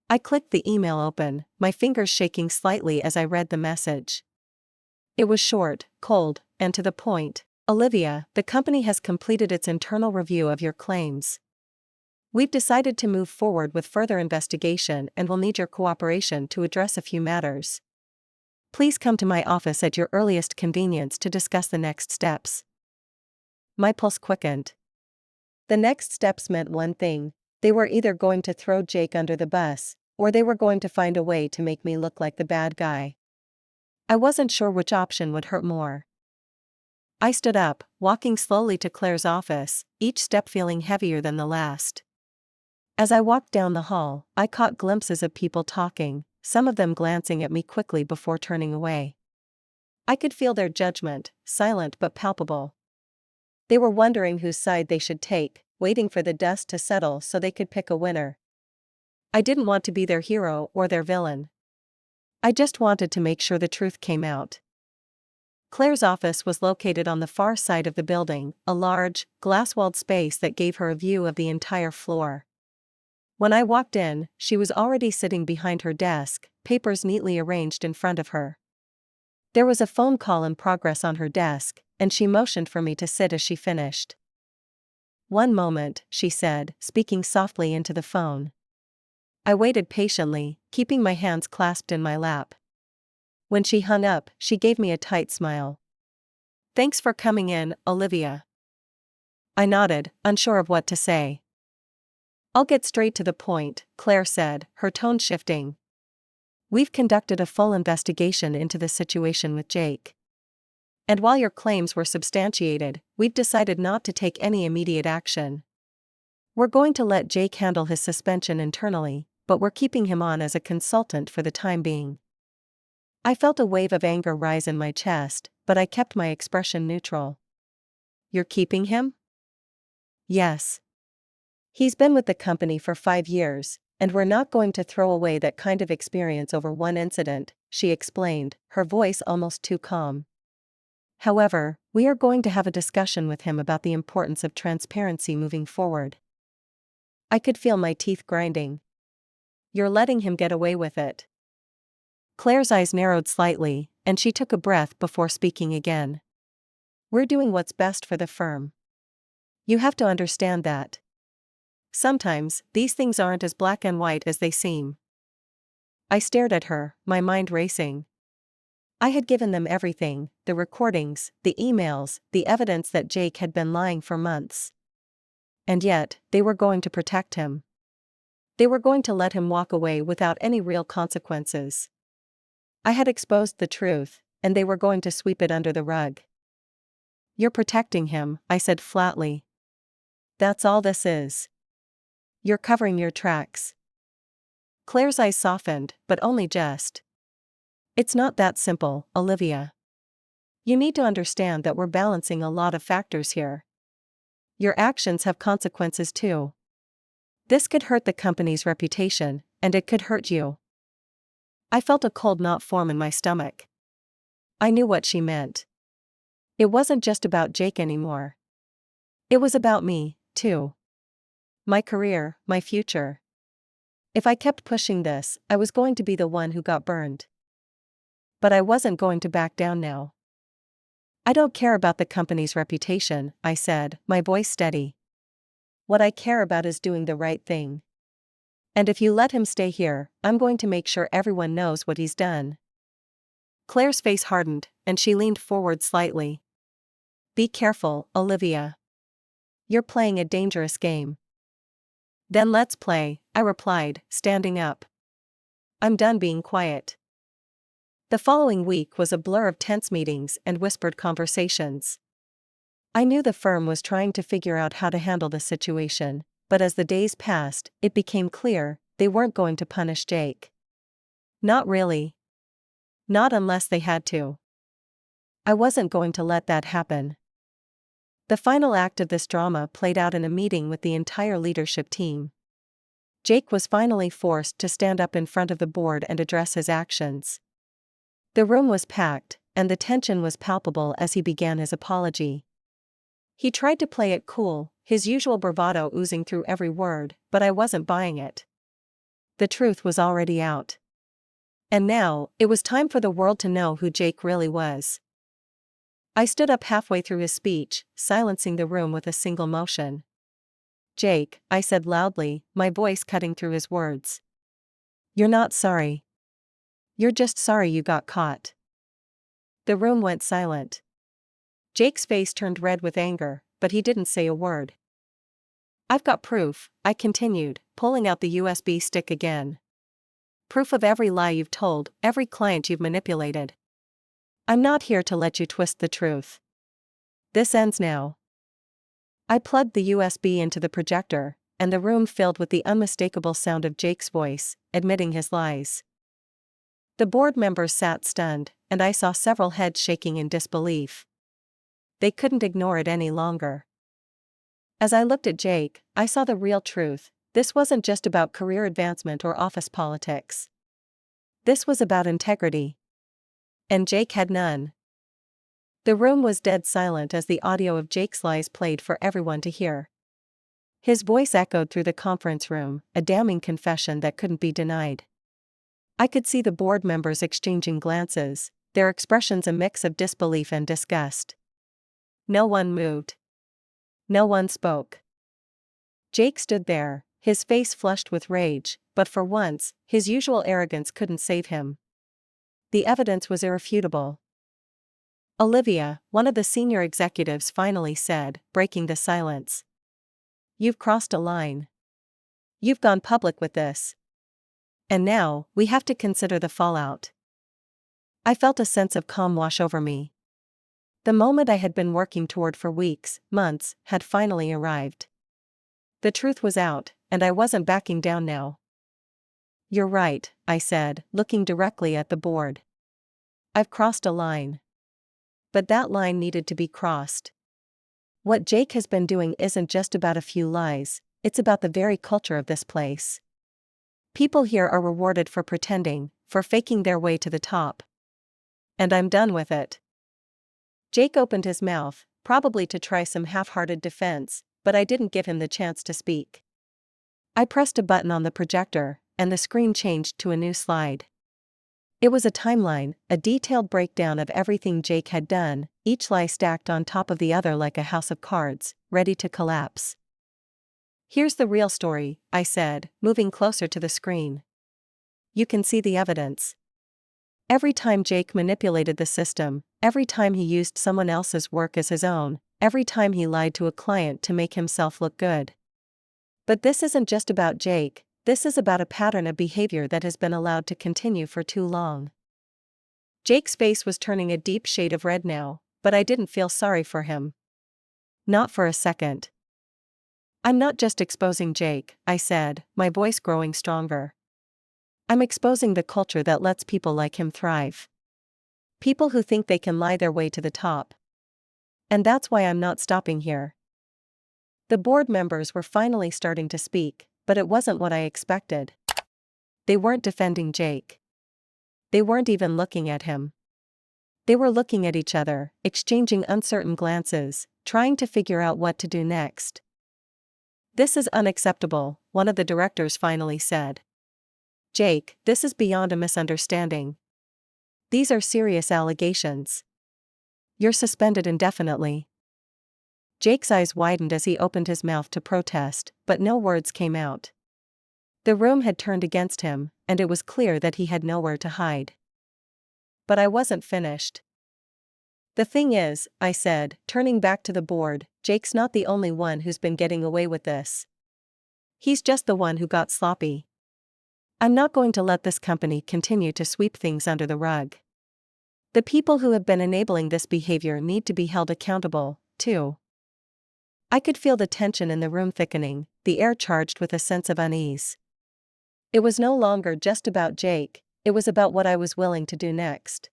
S1: I clicked the email open, my fingers shaking slightly as I read the message. It was short, cold, and to the point. Olivia, the company has completed its internal review of your claims. We've decided to move forward with further investigation and will need your cooperation to address a few matters. Please come to my office at your earliest convenience to discuss the next steps. My pulse quickened. The next steps meant one thing: they were either going to throw Jake under the bus, or they were going to find a way to make me look like the bad guy. I wasn't sure which option would hurt more. I stood up, walking slowly to Claire's office, each step feeling heavier than the last. As I walked down the hall, I caught glimpses of people talking, some of them glancing at me quickly before turning away. I could feel their judgment, silent but palpable. They were wondering whose side they should take, waiting for the dust to settle so they could pick a winner. I didn't want to be their hero or their villain. I just wanted to make sure the truth came out. Claire's office was located on the far side of the building, a large, glass-walled space that gave her a view of the entire floor. When I walked in, she was already sitting behind her desk, papers neatly arranged in front of her. There was a phone call in progress on her desk, and she motioned for me to sit as she finished. "One moment," she said, speaking softly into the phone. I waited patiently, keeping my hands clasped in my lap. When she hung up, she gave me a tight smile. "Thanks for coming in, Olivia." I nodded, unsure of what to say. "I'll get straight to the point," Claire said, her tone shifting. "We've conducted a full investigation into the situation with Jake. And while your claims were substantiated, we've decided not to take any immediate action. We're going to let Jake handle his suspension internally, but we're keeping him on as a consultant for the time being." I felt a wave of anger rise in my chest, but I kept my expression neutral. "You're keeping him?" "Yes. He's been with the company for 5 years, and we're not going to throw away that kind of experience over one incident," she explained, her voice almost too calm. "However, we are going to have a discussion with him about the importance of transparency moving forward." I could feel my teeth grinding. "You're letting him get away with it?" Claire's eyes narrowed slightly, and she took a breath before speaking again. "We're doing what's best for the firm. You have to understand that." Sometimes, these things aren't as black and white as they seem. I stared at her, my mind racing. I had given them everything, the recordings, the emails, the evidence that Jake had been lying for months. And yet, they were going to protect him. They were going to let him walk away without any real consequences. I had exposed the truth, and they were going to sweep it under the rug. "You're protecting him," I said flatly. "That's all this is. You're covering your tracks." Claire's eyes softened, but only just. "It's not that simple, Olivia. You need to understand that we're balancing a lot of factors here. Your actions have consequences too. This could hurt the company's reputation, and it could hurt you." I felt a cold knot form in my stomach. I knew what she meant. It wasn't just about Jake anymore. It was about me, too. My career, my future. If I kept pushing this, I was going to be the one who got burned. But I wasn't going to back down now. "I don't care about the company's reputation," I said, my voice steady. "What I care about is doing the right thing. And if you let him stay here, I'm going to make sure everyone knows what he's done." Claire's face hardened, and she leaned forward slightly. "Be careful, Olivia. You're playing a dangerous game." "Then let's play," I replied, standing up. "I'm done being quiet." The following week was a blur of tense meetings and whispered conversations. I knew the firm was trying to figure out how to handle the situation, but as the days passed, it became clear they weren't going to punish Jake. Not really. Not unless they had to. I wasn't going to let that happen. The final act of this drama played out in a meeting with the entire leadership team. Jake was finally forced to stand up in front of the board and address his actions. The room was packed, and the tension was palpable as he began his apology. He tried to play it cool, his usual bravado oozing through every word, but I wasn't buying it. The truth was already out. And now, it was time for the world to know who Jake really was. I stood up halfway through his speech, silencing the room with a single motion. "Jake," I said loudly, my voice cutting through his words. "You're not sorry. You're just sorry you got caught." The room went silent. Jake's face turned red with anger, but he didn't say a word. "I've got proof," I continued, pulling out the USB stick again. "Proof of every lie you've told, every client you've manipulated. I'm not here to let you twist the truth. This ends now." I plugged the USB into the projector, and the room filled with the unmistakable sound of Jake's voice, admitting his lies. The board members sat stunned, and I saw several heads shaking in disbelief. They couldn't ignore it any longer. As I looked at Jake, I saw the real truth. This wasn't just about career advancement or office politics. This was about integrity. And Jake had none. The room was dead silent as the audio of Jake's lies played for everyone to hear. His voice echoed through the conference room, a damning confession that couldn't be denied. I could see the board members exchanging glances, their expressions a mix of disbelief and disgust. No one moved. No one spoke. Jake stood there, his face flushed with rage, but for once, his usual arrogance couldn't save him. The evidence was irrefutable. "Olivia," one of the senior executives finally said, breaking the silence. "You've crossed a line. You've gone public with this. And now, we have to consider the fallout." I felt a sense of calm wash over me. The moment I had been working toward for weeks, months, had finally arrived. The truth was out, and I wasn't backing down now. "You're right," I said, looking directly at the board. "I've crossed a line. But that line needed to be crossed. What Jake has been doing isn't just about a few lies, it's about the very culture of this place. People here are rewarded for pretending, for faking their way to the top. And I'm done with it." Jake opened his mouth, probably to try some half-hearted defense, but I didn't give him the chance to speak. I pressed a button on the projector, and the screen changed to a new slide. It was a timeline, a detailed breakdown of everything Jake had done, each lie stacked on top of the other like a house of cards, ready to collapse. Here's the real story, I said, moving closer to the screen. You can see the evidence. Every time Jake manipulated the system, every time he used someone else's work as his own, every time he lied to a client to make himself look good. But this isn't just about Jake, this is about a pattern of behavior that has been allowed to continue for too long. Jake's face was turning a deep shade of red now, but I didn't feel sorry for him. Not for a second. I'm not just exposing Jake, I said, my voice growing stronger. I'm exposing the culture that lets people like him thrive. People who think they can lie their way to the top. And that's why I'm not stopping here. The board members were finally starting to speak, but it wasn't what I expected. They weren't defending Jake. They weren't even looking at him. They were looking at each other, exchanging uncertain glances, trying to figure out what to do next. This is unacceptable, one of the directors finally said. Jake, this is beyond a misunderstanding. These are serious allegations. You're suspended indefinitely. Jake's eyes widened as he opened his mouth to protest, but no words came out. The room had turned against him, and it was clear that he had nowhere to hide. But I wasn't finished. The thing is, I said, turning back to the board, Jake's not the only one who's been getting away with this. He's just the one who got sloppy. I'm not going to let this company continue to sweep things under the rug. The people who have been enabling this behavior need to be held accountable, too. I could feel the tension in the room thickening, the air charged with a sense of unease. It was no longer just about Jake, it was about what I was willing to do next.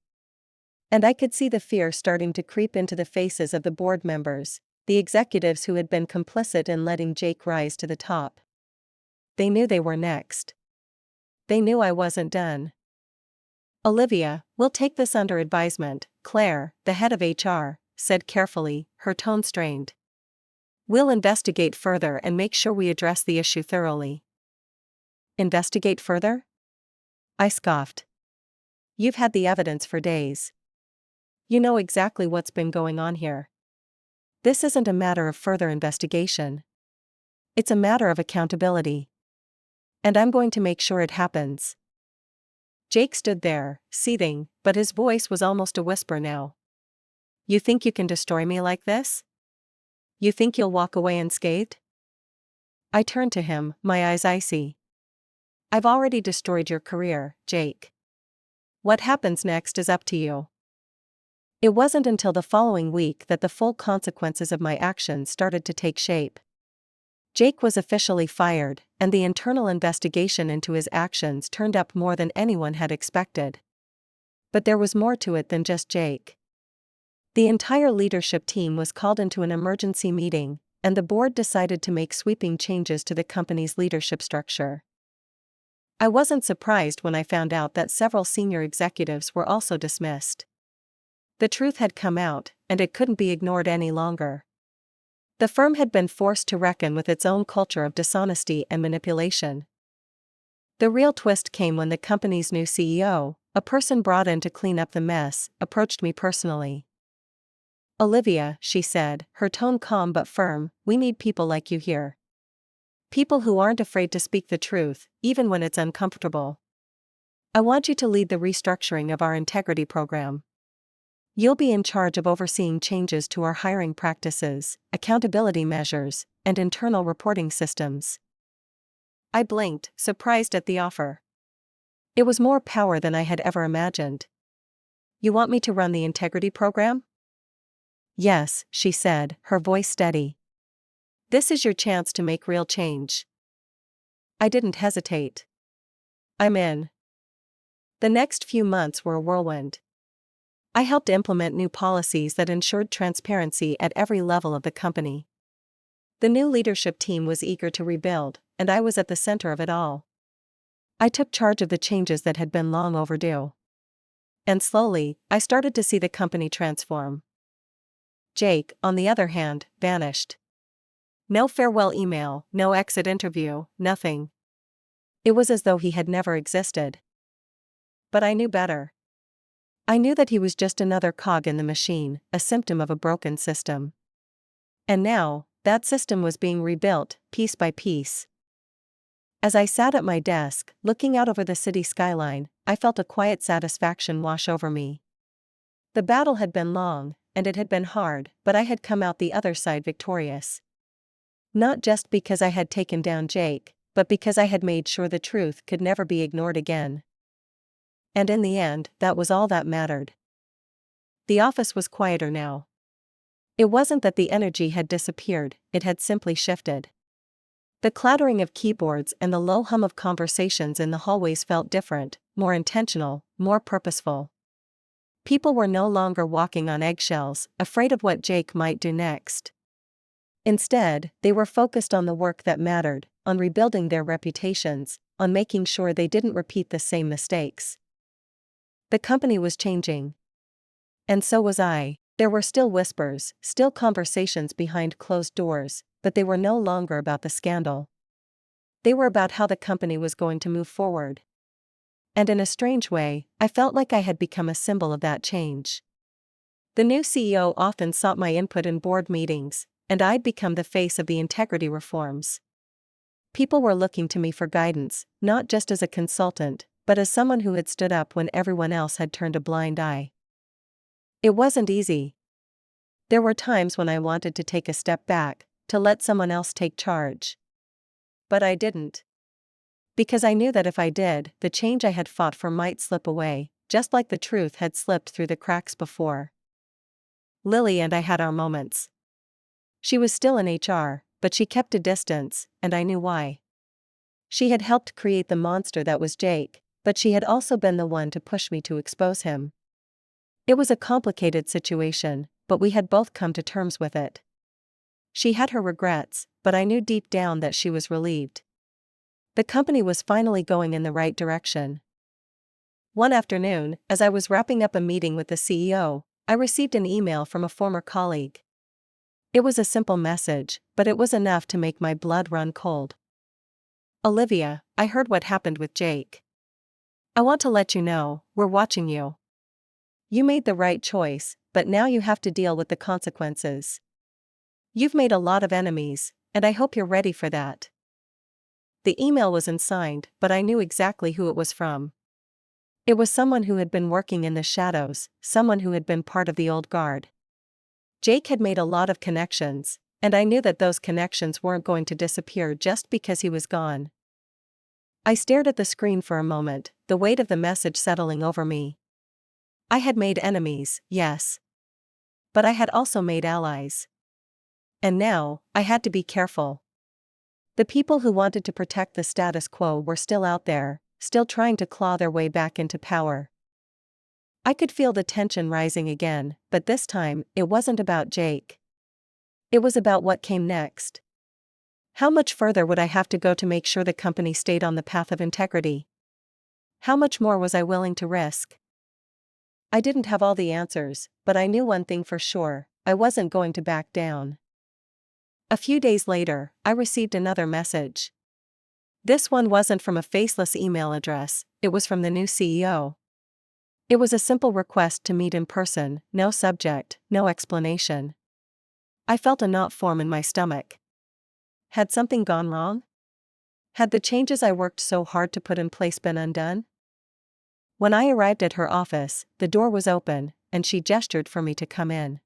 S1: And I could see the fear starting to creep into the faces of the board members, the executives who had been complicit in letting Jake rise to the top. They knew they were next. They knew I wasn't done. Olivia, we'll take this under advisement, Claire, the head of HR, said carefully, her tone strained. We'll investigate further and make sure we address the issue thoroughly. Investigate further? I scoffed. You've had the evidence for days. You know exactly what's been going on here. This isn't a matter of further investigation. It's a matter of accountability. And I'm going to make sure it happens. Jake stood there, seething, but his voice was almost a whisper now. You think you can destroy me like this? You think you'll walk away unscathed? I turned to him, my eyes icy. I've already destroyed your career, Jake. What happens next is up to you. It wasn't until the following week that the full consequences of my actions started to take shape. Jake was officially fired, and the internal investigation into his actions turned up more than anyone had expected. But there was more to it than just Jake. The entire leadership team was called into an emergency meeting, and the board decided to make sweeping changes to the company's leadership structure. I wasn't surprised when I found out that several senior executives were also dismissed. The truth had come out, and it couldn't be ignored any longer. The firm had been forced to reckon with its own culture of dishonesty and manipulation. The real twist came when the company's new CEO, a person brought in to clean up the mess, approached me personally. Olivia, she said, her tone calm but firm, we need people like you here. People who aren't afraid to speak the truth, even when it's uncomfortable. I want you to lead the restructuring of our integrity program. You'll be in charge of overseeing changes to our hiring practices, accountability measures, and internal reporting systems. I blinked, surprised at the offer. It was more power than I had ever imagined. You want me to run the integrity program? Yes, she said, her voice steady. This is your chance to make real change. I didn't hesitate. I'm in. The next few months were a whirlwind. I helped implement new policies that ensured transparency at every level of the company. The new leadership team was eager to rebuild, and I was at the center of it all. I took charge of the changes that had been long overdue. And slowly, I started to see the company transform. Jake, on the other hand, vanished. No farewell email, no exit interview, nothing. It was as though he had never existed. But I knew better. I knew that he was just another cog in the machine, a symptom of a broken system. And now, that system was being rebuilt, piece by piece. As I sat at my desk, looking out over the city skyline, I felt a quiet satisfaction wash over me. The battle had been long, and it had been hard, but I had come out the other side victorious. Not just because I had taken down Jake, but because I had made sure the truth could never be ignored again. And in the end, that was all that mattered. The office was quieter now. It wasn't that the energy had disappeared, it had simply shifted. The clattering of keyboards and the low hum of conversations in the hallways felt different, more intentional, more purposeful. People were no longer walking on eggshells, afraid of what Jake might do next. Instead, they were focused on the work that mattered, on rebuilding their reputations, on making sure they didn't repeat the same mistakes. The company was changing. And so was I. There were still whispers, still conversations behind closed doors, but they were no longer about the scandal. They were about how the company was going to move forward. And in a strange way, I felt like I had become a symbol of that change. The new CEO often sought my input in board meetings, and I'd become the face of the integrity reforms. People were looking to me for guidance, not just as a consultant, but as someone who had stood up when everyone else had turned a blind eye. It wasn't easy. There were times when I wanted to take a step back, to let someone else take charge. But I didn't. Because I knew that if I did, the change I had fought for might slip away, just like the truth had slipped through the cracks before. Lily and I had our moments. She was still in HR, but she kept a distance, and I knew why. She had helped create the monster that was Jake, but she had also been the one to push me to expose him. It was a complicated situation, but we had both come to terms with it. She had her regrets, but I knew deep down that she was relieved. The company was finally going in the right direction. One afternoon, as I was wrapping up a meeting with the CEO, I received an email from a former colleague. It was a simple message, but it was enough to make my blood run cold. Olivia, I heard what happened with Jake. I want to let you know, we're watching you. You made the right choice, but now you have to deal with the consequences. You've made a lot of enemies, and I hope you're ready for that. The email was unsigned, but I knew exactly who it was from. It was someone who had been working in the shadows, someone who had been part of the old guard. Jake had made a lot of connections, and I knew that those connections weren't going to disappear just because he was gone. I stared at the screen for a moment, the weight of the message settling over me. I had made enemies, yes. But I had also made allies. And now, I had to be careful. The people who wanted to protect the status quo were still out there, still trying to claw their way back into power. I could feel the tension rising again, but this time, it wasn't about Jake. It was about what came next. How much further would I have to go to make sure the company stayed on the path of integrity? How much more was I willing to risk? I didn't have all the answers, but I knew one thing for sure, I wasn't going to back down. A few days later, I received another message. This one wasn't from a faceless email address, it was from the new CEO. It was a simple request to meet in person, no subject, no explanation. I felt a knot form in my stomach. Had something gone wrong? Had the changes I worked so hard to put in place been undone? When I arrived at her office, the door was open, and she gestured for me to come in.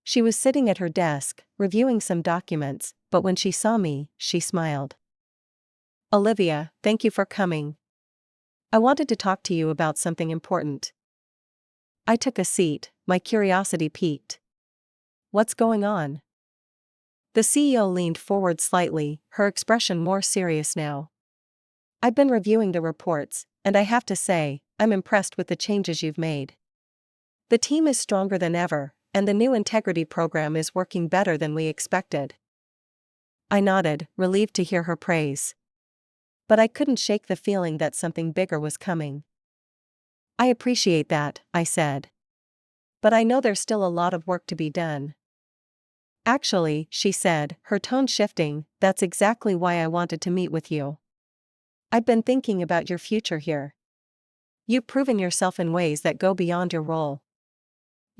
S1: She was sitting at her desk, reviewing some documents, but when she saw me, she smiled. Olivia, thank you for coming. I wanted to talk to you about something important. I took a seat, my curiosity piqued. What's going on? The CEO leaned forward slightly, her expression more serious now. I've been reviewing the reports, and I have to say, I'm impressed with the changes you've made. The team is stronger than ever, and the new integrity program is working better than we expected. I nodded, relieved to hear her praise. But I couldn't shake the feeling that something bigger was coming. I appreciate that, I said. But I know there's still a lot of work to be done. Actually, she said, her tone shifting, that's exactly why I wanted to meet with you. I've been thinking about your future here. You've proven yourself in ways that go beyond your role.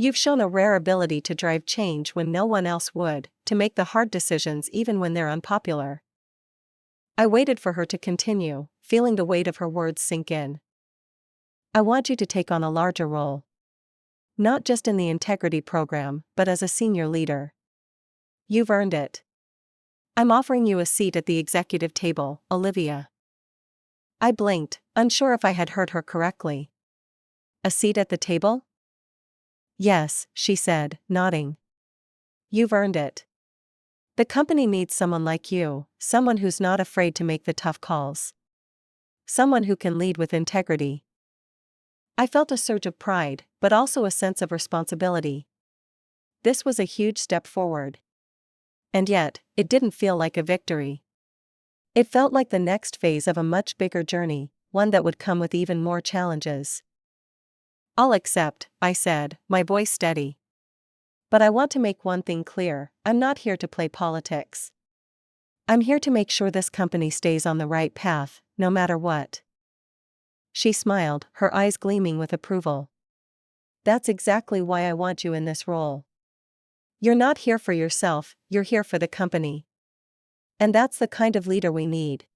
S1: You've shown a rare ability to drive change when no one else would, to make the hard decisions even when they're unpopular. I waited for her to continue, feeling the weight of her words sink in. I want you to take on a larger role. Not just in the integrity program, but as a senior leader. You've earned it. I'm offering you a seat at the executive table, Olivia. I blinked, unsure if I had heard her correctly. A seat at the table? Yes, she said, nodding. You've earned it. The company needs someone like you, someone who's not afraid to make the tough calls. Someone who can lead with integrity. I felt a surge of pride, but also a sense of responsibility. This was a huge step forward. And yet, it didn't feel like a victory. It felt like the next phase of a much bigger journey, one that would come with even more challenges. I'll accept, I said, my voice steady. But I want to make one thing clear, I'm not here to play politics. I'm here to make sure this company stays on the right path, no matter what. She smiled, her eyes gleaming with approval. That's exactly why I want you in this role. You're not here for yourself, you're here for the company. And that's the kind of leader we need.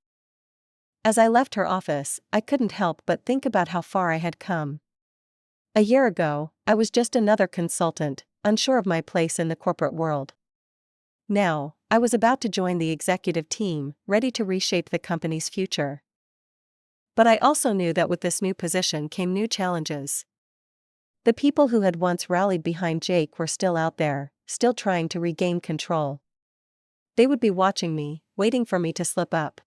S1: As I left her office, I couldn't help but think about how far I had come. A year ago, I was just another consultant, unsure of my place in the corporate world. Now, I was about to join the executive team, ready to reshape the company's future. But I also knew that with this new position came new challenges. The people who had once rallied behind Jake were still out there, still trying to regain control. They would be watching me, waiting for me to slip up.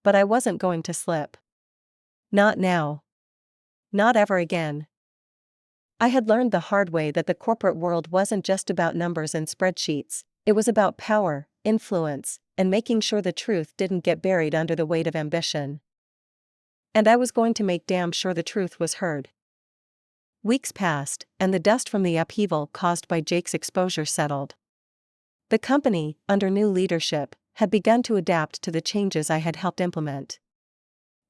S1: But I wasn't going to slip. Not now. Not ever again. I had learned the hard way that the corporate world wasn't just about numbers and spreadsheets, it was about power, influence, and making sure the truth didn't get buried under the weight of ambition. And I was going to make damn sure the truth was heard. Weeks passed, and the dust from the upheaval caused by Jake's exposure settled. The company, under new leadership, had begun to adapt to the changes I had helped implement.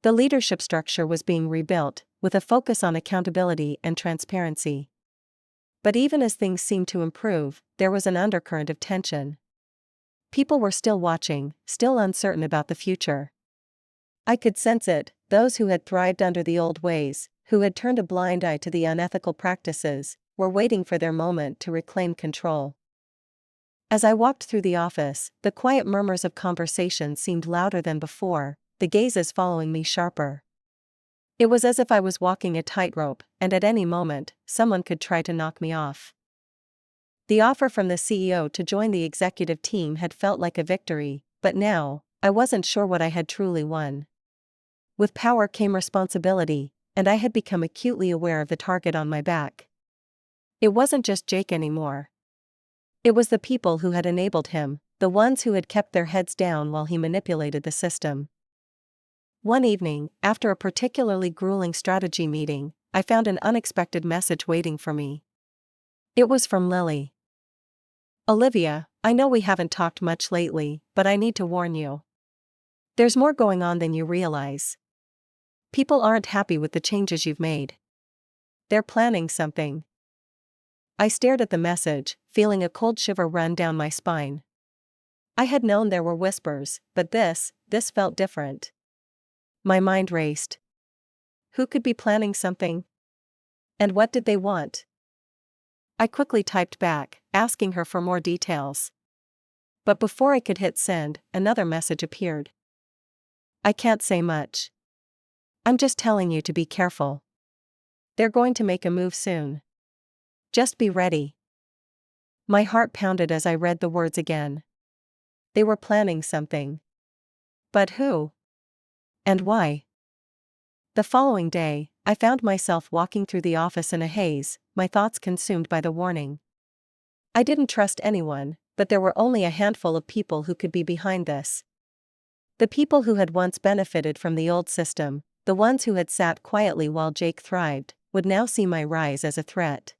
S1: The leadership structure was being rebuilt, with a focus on accountability and transparency. But even as things seemed to improve, there was an undercurrent of tension. People were still watching, still uncertain about the future. I could sense it, those who had thrived under the old ways, who had turned a blind eye to the unethical practices, were waiting for their moment to reclaim control. As I walked through the office, the quiet murmurs of conversation seemed louder than before, the gazes following me sharper. It was as if I was walking a tightrope, and at any moment, someone could try to knock me off. The offer from the CEO to join the executive team had felt like a victory, but now, I wasn't sure what I had truly won. With power came responsibility, and I had become acutely aware of the target on my back. It wasn't just Jake anymore. It was the people who had enabled him, the ones who had kept their heads down while he manipulated the system. One evening, after a particularly grueling strategy meeting, I found an unexpected message waiting for me. It was from Lily. Olivia, I know we haven't talked much lately, but I need to warn you. There's more going on than you realize. People aren't happy with the changes you've made. They're planning something. I stared at the message, feeling a cold shiver run down my spine. I had known there were whispers, but this felt different. My mind raced. Who could be planning something? And what did they want? I quickly typed back, asking her for more details. But before I could hit send, another message appeared. I can't say much. I'm just telling you to be careful. They're going to make a move soon. Just be ready. My heart pounded as I read the words again. They were planning something. But who? And why? The following day, I found myself walking through the office in a haze, my thoughts consumed by the warning. I didn't trust anyone, but there were only a handful of people who could be behind this. The people who had once benefited from the old system, the ones who had sat quietly while Jake thrived, would now see my rise as a threat.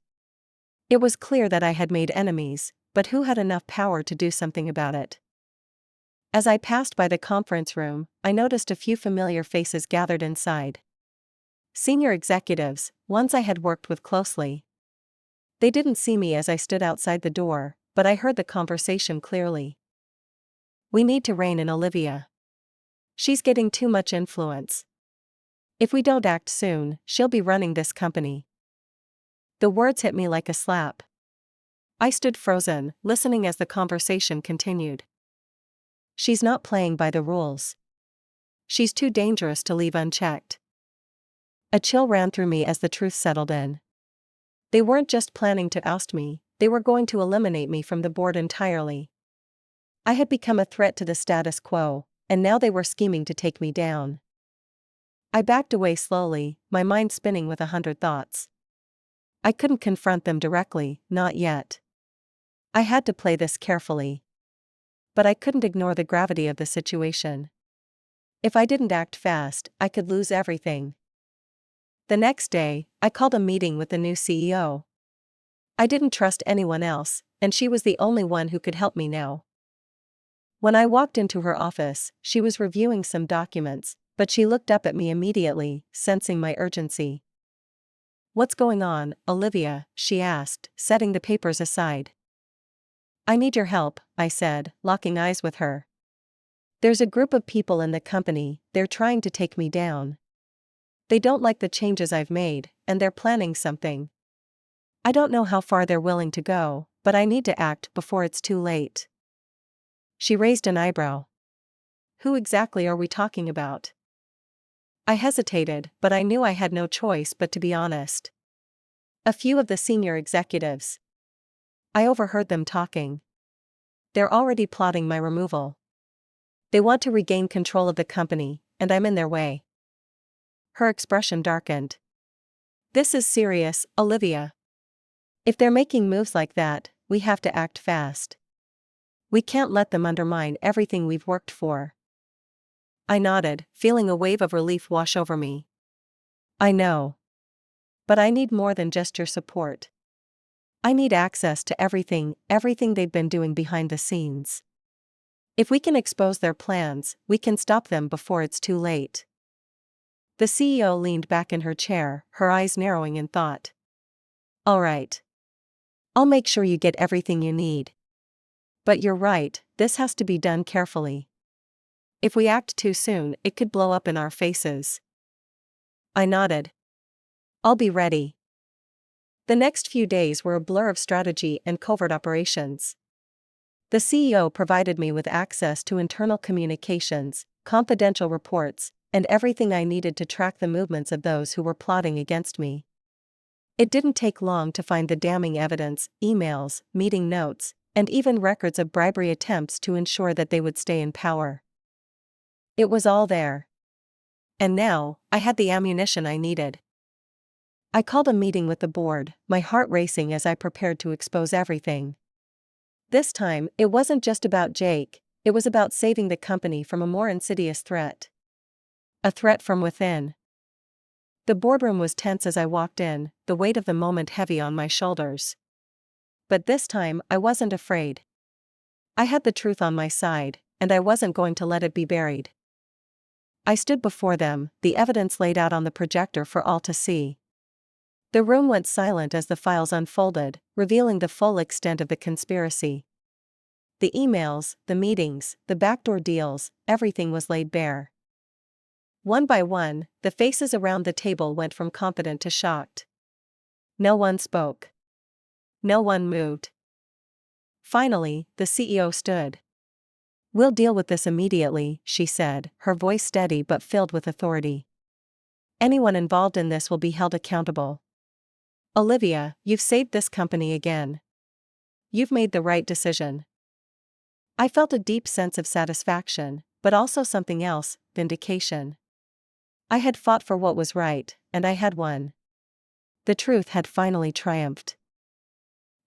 S1: It was clear that I had made enemies, but who had enough power to do something about it? As I passed by the conference room, I noticed a few familiar faces gathered inside. Senior executives, ones I had worked with closely. They didn't see me as I stood outside the door, but I heard the conversation clearly. We need to rein in Olivia. She's getting too much influence. If we don't act soon, she'll be running this company. The words hit me like a slap. I stood frozen, listening as the conversation continued. She's not playing by the rules. She's too dangerous to leave unchecked. A chill ran through me as the truth settled in. They weren't just planning to oust me, they were going to eliminate me from the board entirely. I had become a threat to the status quo, and now they were scheming to take me down. I backed away slowly, my mind spinning with 100 thoughts. I couldn't confront them directly, not yet. I had to play this carefully. But I couldn't ignore the gravity of the situation. If I didn't act fast, I could lose everything. The next day, I called a meeting with the new CEO. I didn't trust anyone else, and she was the only one who could help me now. When I walked into her office, she was reviewing some documents, but she looked up at me immediately, sensing my urgency. "What's going on, Olivia?" she asked, setting the papers aside. "I need your help," I said, locking eyes with her. "There's a group of people in the company, they're trying to take me down. They don't like the changes I've made, and they're planning something. I don't know how far they're willing to go, but I need to act before it's too late." She raised an eyebrow. "Who exactly are we talking about?" I hesitated, but I knew I had no choice but to be honest. "A few of the senior executives. I overheard them talking. They're already plotting my removal. They want to regain control of the company, and I'm in their way." Her expression darkened. "This is serious, Olivia. If they're making moves like that, we have to act fast. We can't let them undermine everything we've worked for." I nodded, feeling a wave of relief wash over me. "I know. But I need more than just your support. I need access to everything they've been doing behind the scenes. If we can expose their plans, we can stop them before it's too late." The CEO leaned back in her chair, her eyes narrowing in thought. "All right. I'll make sure you get everything you need. But you're right, this has to be done carefully. If we act too soon, it could blow up in our faces." I nodded. "I'll be ready." The next few days were a blur of strategy and covert operations. The CEO provided me with access to internal communications, confidential reports, and everything I needed to track the movements of those who were plotting against me. It didn't take long to find the damning evidence, emails, meeting notes, and even records of bribery attempts to ensure that they would stay in power. It was all there. And now, I had the ammunition I needed. I called a meeting with the board, my heart racing as I prepared to expose everything. This time, it wasn't just about Jake, it was about saving the company from a more insidious threat. A threat from within. The boardroom was tense as I walked in, the weight of the moment heavy on my shoulders. But this time, I wasn't afraid. I had the truth on my side, and I wasn't going to let it be buried. I stood before them, the evidence laid out on the projector for all to see. The room went silent as the files unfolded, revealing the full extent of the conspiracy. The emails, the meetings, the backdoor deals, everything was laid bare. One by one, the faces around the table went from confident to shocked. No one spoke. No one moved. Finally, the CEO stood. "We'll deal with this immediately," she said, her voice steady but filled with authority. "Anyone involved in this will be held accountable. Olivia, you've saved this company again. You've made the right decision." I felt a deep sense of satisfaction, but also something else, vindication. I had fought for what was right, and I had won. The truth had finally triumphed.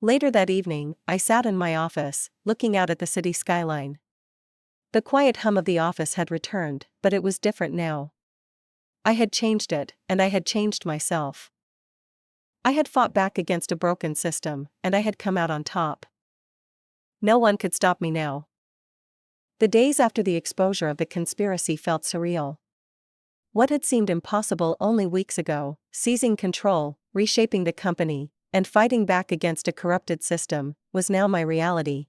S1: Later that evening, I sat in my office, looking out at the city skyline. The quiet hum of the office had returned, but it was different now. I had changed it, and I had changed myself. I had fought back against a broken system, and I had come out on top. No one could stop me now. The days after the exposure of the conspiracy felt surreal. What had seemed impossible only weeks ago, seizing control, reshaping the company, and fighting back against a corrupted system, was now my reality.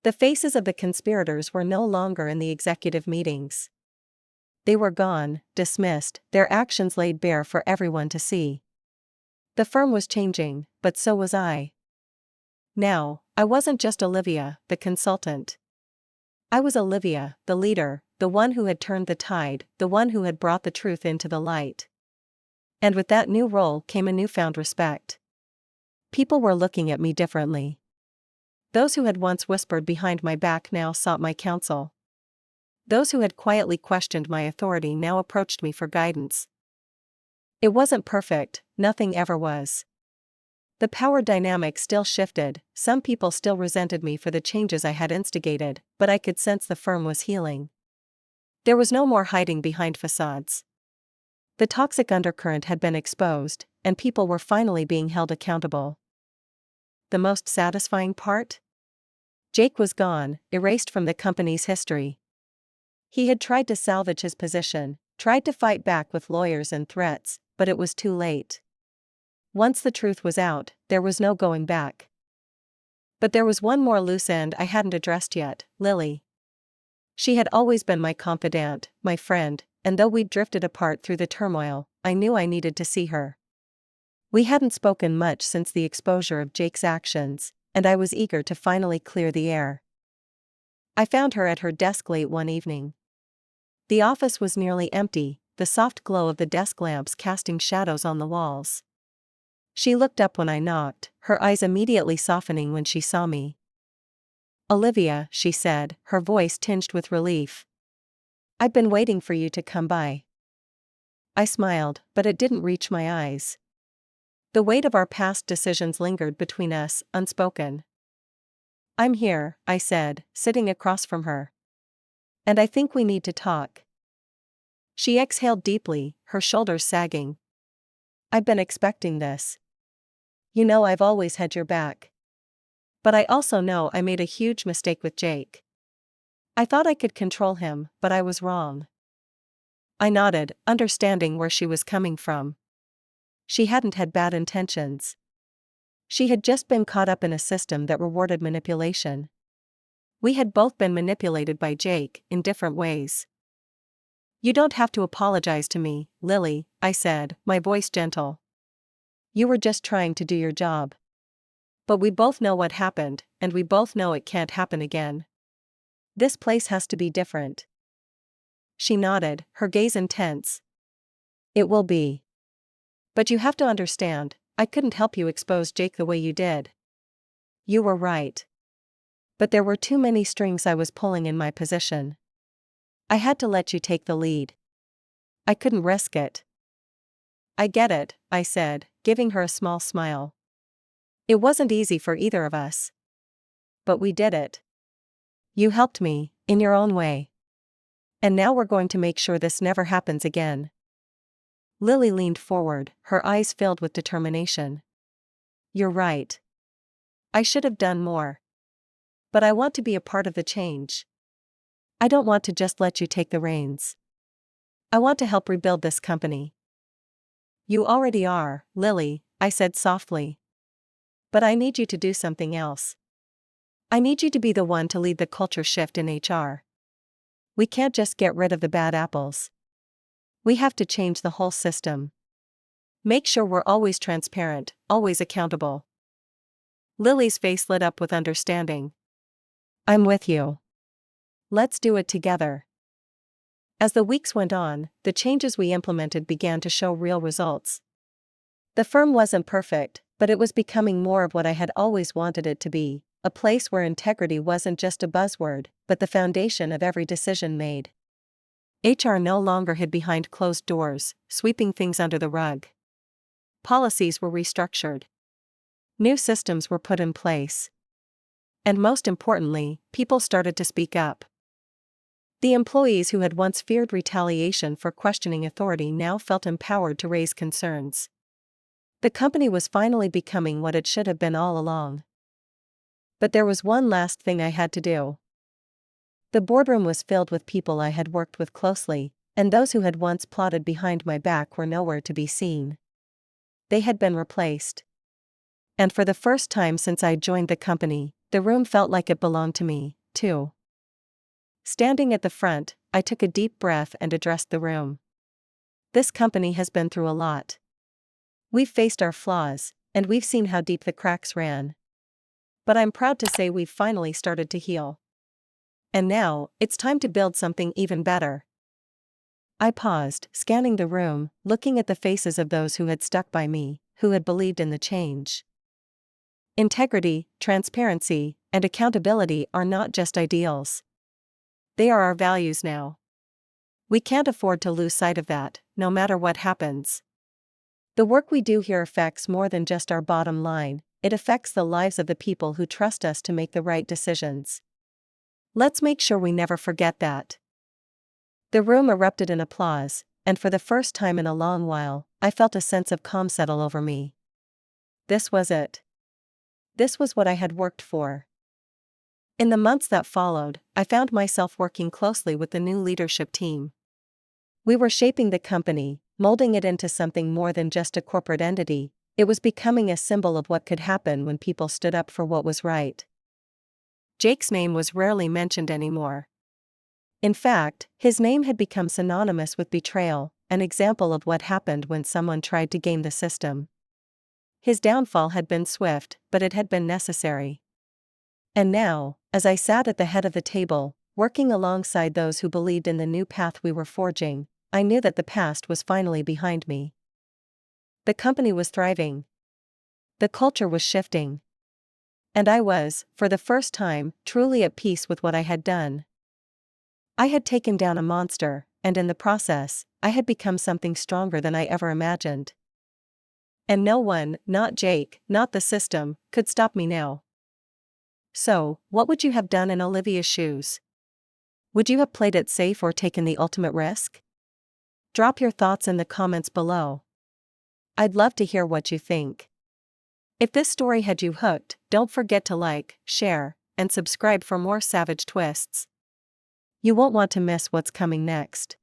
S1: The faces of the conspirators were no longer in the executive meetings. They were gone, dismissed, their actions laid bare for everyone to see. The firm was changing, but so was I. Now, I wasn't just Olivia, the consultant. I was Olivia, the leader, the one who had turned the tide, the one who had brought the truth into the light. And with that new role came a newfound respect. People were looking at me differently. Those who had once whispered behind my back now sought my counsel. Those who had quietly questioned my authority now approached me for guidance. It wasn't perfect, nothing ever was. The power dynamic still shifted, some people still resented me for the changes I had instigated, but I could sense the firm was healing. There was no more hiding behind facades. The toxic undercurrent had been exposed, and people were finally being held accountable. The most satisfying part? Jake was gone, erased from the company's history. He had tried to salvage his position, tried to fight back with lawyers and threats, but it was too late. Once the truth was out, there was no going back. But there was one more loose end I hadn't addressed yet, Lily. She had always been my confidant, my friend, and though we'd drifted apart through the turmoil, I knew I needed to see her. We hadn't spoken much since the exposure of Jake's actions, and I was eager to finally clear the air. I found her at her desk late one evening. The office was nearly empty, the soft glow of the desk lamps casting shadows on the walls. She looked up when I knocked, her eyes immediately softening when she saw me. "Olivia," she said, her voice tinged with relief. "I've been waiting for you to come by." I smiled, but it didn't reach my eyes. The weight of our past decisions lingered between us, unspoken. "I'm here," I said, sitting across from her. "And I think we need to talk." She exhaled deeply, her shoulders sagging. "I've been expecting this. You know I've always had your back. But I also know I made a huge mistake with Jake. I thought I could control him, but I was wrong." I nodded, understanding where she was coming from. She hadn't had bad intentions. She had just been caught up in a system that rewarded manipulation. We had both been manipulated by Jake, in different ways. "You don't have to apologize to me, Lily," I said, my voice gentle. "You were just trying to do your job. But we both know what happened, and we both know it can't happen again. This place has to be different." She nodded, her gaze intense. "It will be. But you have to understand, I couldn't help you expose Jake the way you did." "You were right. But there were too many strings I was pulling in my position. I had to let you take the lead. I couldn't risk it." "I get it," I said, giving her a small smile. "It wasn't easy for either of us. But we did it. You helped me, in your own way. And now we're going to make sure this never happens again." Lily leaned forward, her eyes filled with determination. "You're right. I should have done more. But I want to be a part of the change. I don't want to just let you take the reins. I want to help rebuild this company." "You already are, Lily," I said softly. "But I need you to do something else. I need you to be the one to lead the culture shift in HR. We can't just get rid of the bad apples. We have to change the whole system. Make sure we're always transparent, always accountable." Lily's face lit up with understanding. "I'm with you. Let's do it together." As the weeks went on, the changes we implemented began to show real results. The firm wasn't perfect, but it was becoming more of what I had always wanted it to be, a place where integrity wasn't just a buzzword, but the foundation of every decision made. HR no longer hid behind closed doors, sweeping things under the rug. Policies were restructured. New systems were put in place. And most importantly, people started to speak up. The employees who had once feared retaliation for questioning authority now felt empowered to raise concerns. The company was finally becoming what it should have been all along. But there was one last thing I had to do. The boardroom was filled with people I had worked with closely, and those who had once plotted behind my back were nowhere to be seen. They had been replaced. And for the first time since I joined the company, the room felt like it belonged to me, too. Standing at the front, I took a deep breath and addressed the room. This company has been through a lot. We've faced our flaws, and we've seen how deep the cracks ran. But I'm proud to say we've finally started to heal. And now, it's time to build something even better. I paused, scanning the room, looking at the faces of those who had stuck by me, who had believed in the change. Integrity, transparency, and accountability are not just ideals. They are our values now. We can't afford to lose sight of that, no matter what happens. The work we do here affects more than just our bottom line, it affects the lives of the people who trust us to make the right decisions. Let's make sure we never forget that. The room erupted in applause, and for the first time in a long while, I felt a sense of calm settle over me. This was it. This was what I had worked for. In the months that followed, I found myself working closely with the new leadership team. We were shaping the company, molding it into something more than just a corporate entity. It was becoming a symbol of what could happen when people stood up for what was right. Jake's name was rarely mentioned anymore. In fact, his name had become synonymous with betrayal, an example of what happened when someone tried to game the system. His downfall had been swift, but it had been necessary. And now, as I sat at the head of the table, working alongside those who believed in the new path we were forging, I knew that the past was finally behind me. The company was thriving. The culture was shifting. And I was, for the first time, truly at peace with what I had done. I had taken down a monster, and in the process, I had become something stronger than I ever imagined. And no one, not Jake, not the system, could stop me now. So, what would you have done in Olivia's shoes? Would you have played it safe or taken the ultimate risk? Drop your thoughts in the comments below. I'd love to hear what you think. If this story had you hooked, don't forget to like, share, and subscribe for more savage twists. You won't want to miss what's coming next.